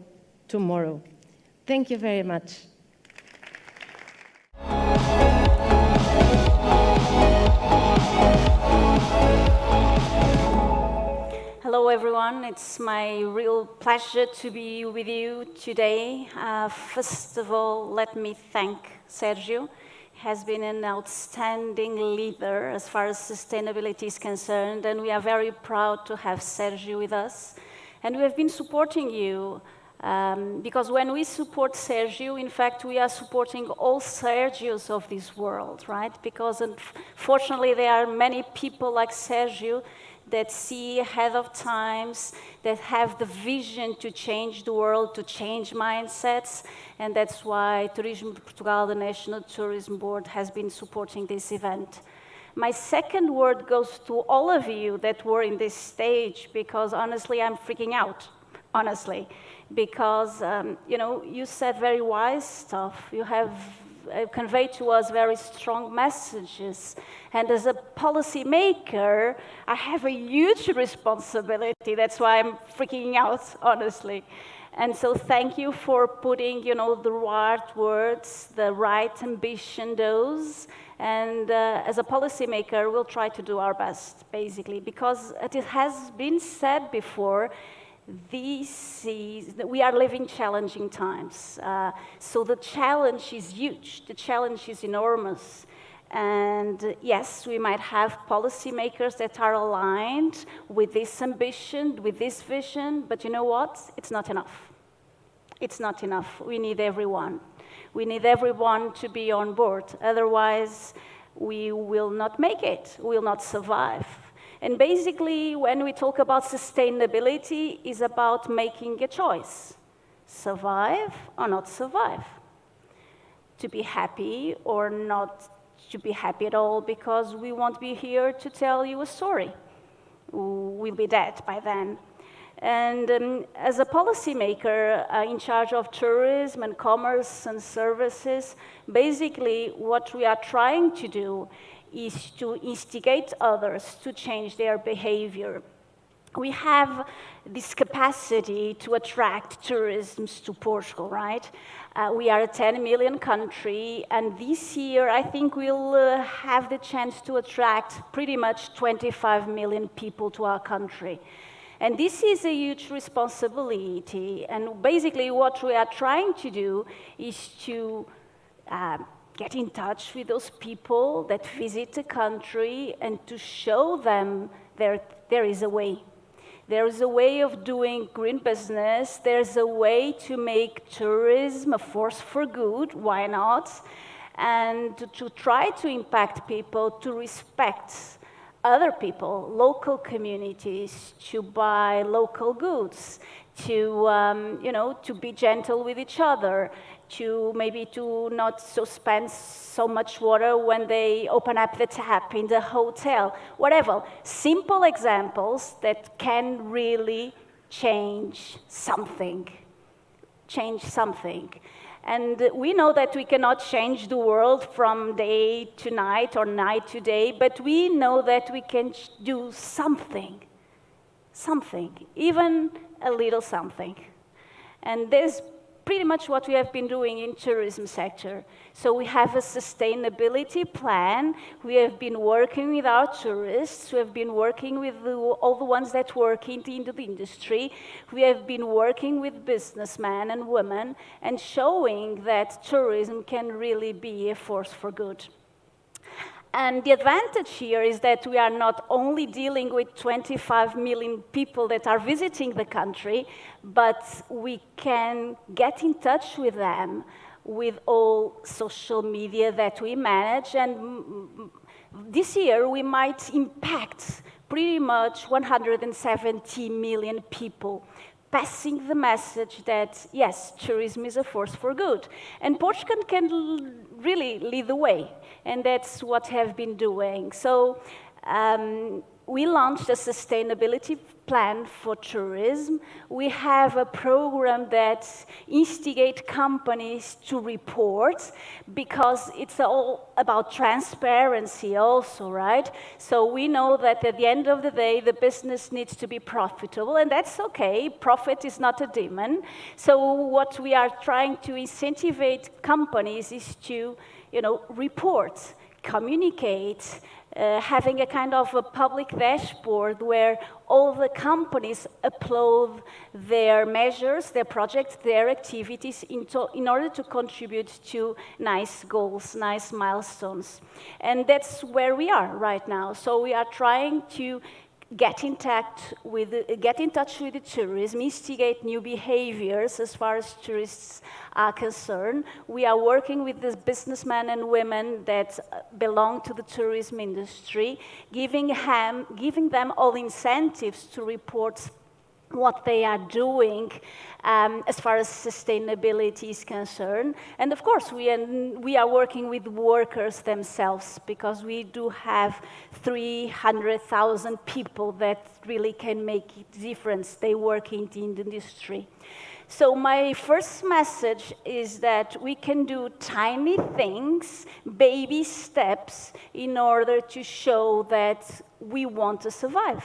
S7: Thank you very much.
S8: Hello everyone, it's my real pleasure to be with you today. First of all, let me thank Sérgio. He has been an outstanding leader as far as sustainability is concerned, and we are very proud to have Sérgio with us. And we have been supporting you Because when we support Sérgio, in fact, we are supporting all Sérgios of this world, right? Because unfortunately, there are many people like Sérgio that see ahead of times, that have the vision to change the world, to change mindsets, and that's why Turismo de Portugal, the National Tourism Board, has been supporting this event. My second word goes to all of you that were in this stage, because honestly, I'm freaking out, honestly, because you know, you said very wise stuff. You have conveyed to us very strong messages. And as a policymaker, I have a huge responsibility. That's why I'm freaking out, honestly. And so thank you for putting, you know, the right words, the right ambition dose. And as a policymaker, we'll try to do our best, basically, because it has been said before, we are living challenging times. So the challenge is huge, the challenge is enormous. And yes, we might have policymakers that are aligned with this ambition, with this vision, but you know what? It's not enough. It's not enough. We need everyone. We need everyone to be on board. Otherwise, we will not make it. We will not survive. And basically, when we talk about sustainability, it's about making a choice. Survive or not survive. To be happy or not to be happy at all, because we won't be here to tell you a story. We'll be dead by then. And as a policymaker in charge of tourism and commerce and services, basically what we are trying to do is to instigate others to change their behavior. We have this capacity to attract tourists to Portugal, right? We are a 10 million country, and this year I think we'll have the chance to attract pretty much 25 million people to our country. And this is a huge responsibility, and basically what we are trying to do is to get in touch with those people that visit the country and to show them there is a way. There is a way of doing green business. There's a way to make tourism a force for good. Why not? And to try to impact people, to respect other people, local communities, to buy local goods, to you know, to be gentle with each other, to maybe to not spend so much water when they open up the tap in the hotel, whatever. Simple examples that can really change something. Change something. And we know that we cannot change the world from day to night or night to day, but we know that we can do something. Something, even a little something. And there's pretty much what we have been doing in tourism sector. So we have a sustainability plan. We have been working with our tourists. We have been working with all the ones that work in the industry. We have been working with businessmen and women and showing that tourism can really be a force for good. And the advantage here is that we are not only dealing with 25 million people that are visiting the country, but we can get in touch with them with all social media that we manage. And this year, we might impact pretty much 170 million people, passing the message that, yes, tourism is a force for good. And Portugal can really lead the way. And that's what we have been doing. So we launched a sustainability plan for tourism. We have a program that instigates companies to report, because it's all about transparency also, right? So we know that at the end of the day, the business needs to be profitable, and that's okay. Profit is not a demon. So what we are trying to incentivize companies is to, you know, report, communicate, having a kind of a public dashboard where all the companies upload their measures, their projects, their activities in order to contribute to nice goals, nice milestones. And that's where we are right now. So we are trying to get in touch with the tourism, instigate new behaviors as far as tourists are concerned. We are working with the businessmen and women that belong to the tourism industry, giving them all incentives to report what they are doing as far as sustainability is concerned. And of course, we are working with workers themselves, because we do have 300,000 people that really can make a difference. They work in the industry. So my first message is that we can do tiny things, baby steps, in order to show that we want to survive.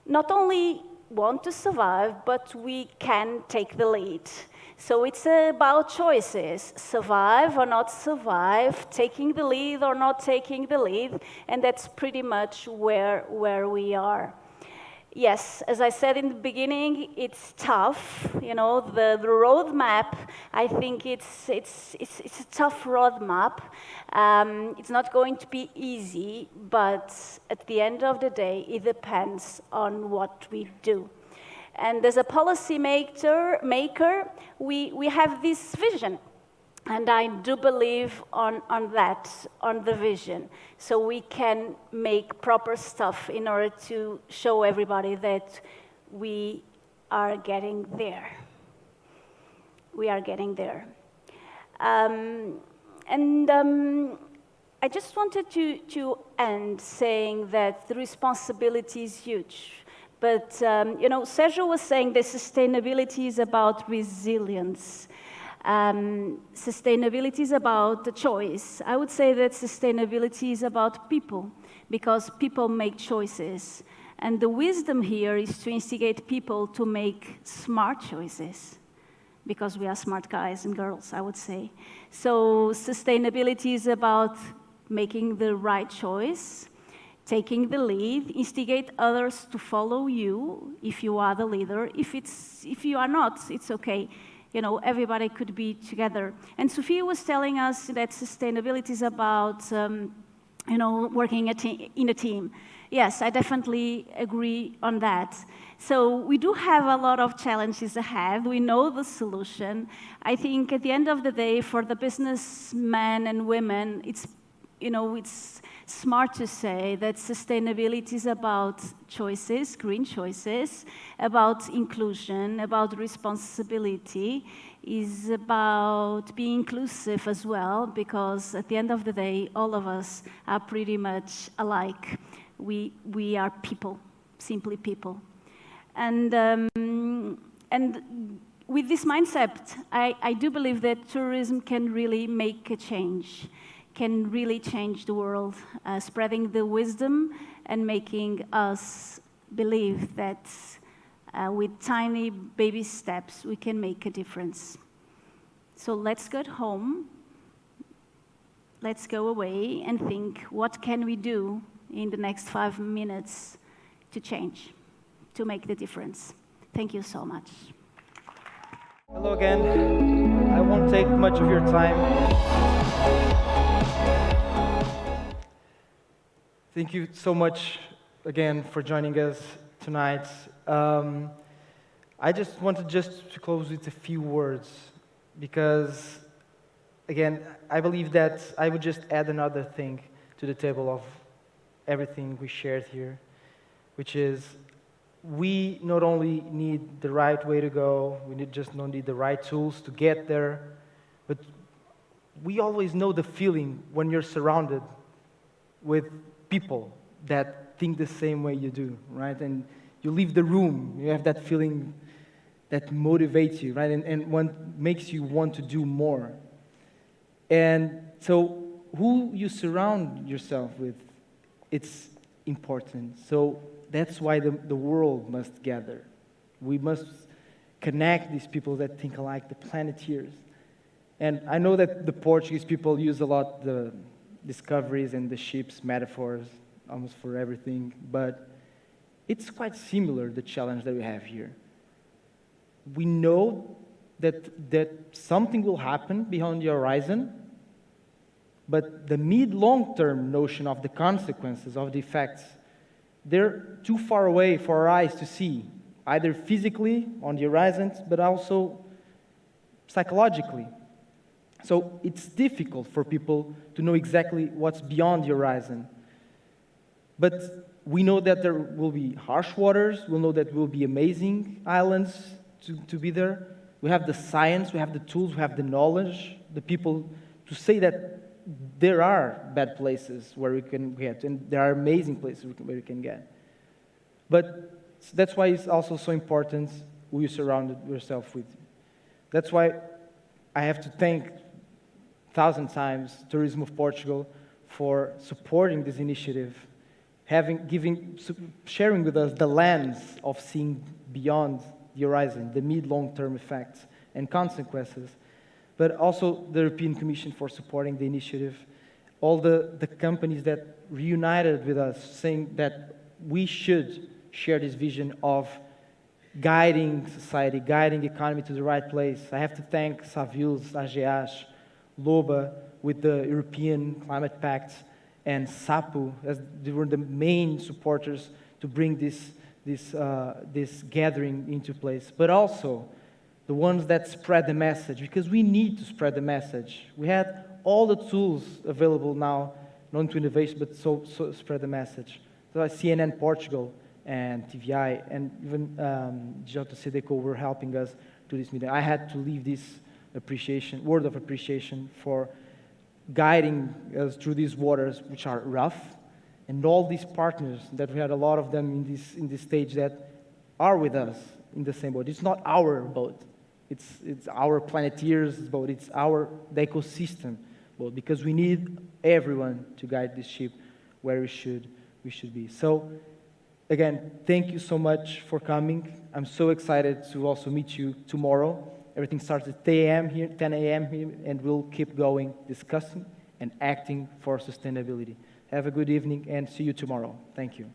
S8: Not only want to survive, but we can take the lead. So it's about choices, survive or not survive, taking the lead or not taking the lead, and that's pretty much where we are. Yes, as I said in the beginning, it's tough. You know, the roadmap, I think it's a tough roadmap. It's not going to be easy, but at the end of the day, it depends on what we do. And as a policy maker, we have this vision. And I do believe on that, on the vision. So we can make proper stuff in order to show everybody that we are getting there. We are getting there. I just wanted to end saying that the responsibility is huge. But, you know, Sérgio was saying that sustainability is about resilience. Sustainability is about the choice. I would say that sustainability is about people, because people make choices. And the wisdom here is to instigate people to make smart choices, because we are smart guys and girls, I would say. So sustainability is about making the right choice, taking the lead, instigate others to follow you if you are the leader. If you are not, it's okay. You know, everybody could be together. And Sofia was telling us that sustainability is about, you know, working in a team. Yes, I definitely agree on that. So we do have a lot of challenges ahead. We know the solution. I think at the end of the day, for the businessmen and women, it's, you know, it's smart to say that sustainability is about choices, green choices, about inclusion, about responsibility, is about being inclusive as well, because at the end of the day, all of us are pretty much alike. We are people, simply people. And with this mindset, I do believe that tourism can really make a change, can really change the world, spreading the wisdom and making us believe that with tiny baby steps, we can make a difference. So let's go home, let's go away and think, what can we do in the next 5 minutes to change, to make the difference? Thank you so much.
S1: Hello again. I won't take much of your time. Thank you so much again for joining us tonight. I just wanted to close with a few words, because again, I believe that I would just add another thing to the table of everything we shared here, which is we not only need the right way to go, we just don't need the right tools to get there, but we always know the feeling when you're surrounded with people that think the same way you do, right? And you leave the room, you have that feeling that motivates you, right? And one makes you want to do more. And so who you surround yourself with, it's important. So that's why the world must gather. We must connect these people that think alike, the Planetiers. And I know that the Portuguese people use a lot the discoveries and the ships metaphors almost for everything, but it's quite similar, the challenge that we have here. We know that something will happen beyond the horizon, but the mid-long-term notion of the consequences, of the effects, they're too far away for our eyes to see, either physically on the horizon, but also psychologically. So it's difficult for people to know exactly what's beyond the horizon. But we know that there will be harsh waters, we'll know that there will be amazing islands to be there. We have the science, we have the tools, we have the knowledge, the people to say that there are bad places where we can get, and there are amazing places where we can get. But that's why it's also so important who you surround yourself with. That's why I have to thank 1,000 times Tourism of Portugal for supporting this initiative, sharing with us the lens of seeing beyond the horizon, the mid-long-term effects and consequences, but also the European Commission for supporting the initiative, all the companies that reunited with us, saying that we should share this vision of guiding society, guiding the economy to the right place. I have to thank Savils, AGH, LOBA, with the European Climate Pact, and SAPU, as they were the main supporters to bring this gathering into place. But also, the ones that spread the message, because we need to spread the message. We had all the tools available now, not only to innovation, but so spread the message. So CNN Portugal and TVI, and even JCDECO were helping us to this meeting. I had to leave this word of appreciation for guiding us through these waters, which are rough, and all these partners that we had, a lot of them in this stage that are with us in the same boat. It's not our boat. It's our Planetiers boat. It's the ecosystem boat, because we need everyone to guide this ship where we should be. So, again, thank you so much for coming. I'm so excited to also meet you tomorrow. Everything starts at 10 a.m. here, and we'll keep going, discussing and acting for sustainability. Have a good evening, and see you tomorrow. Thank you.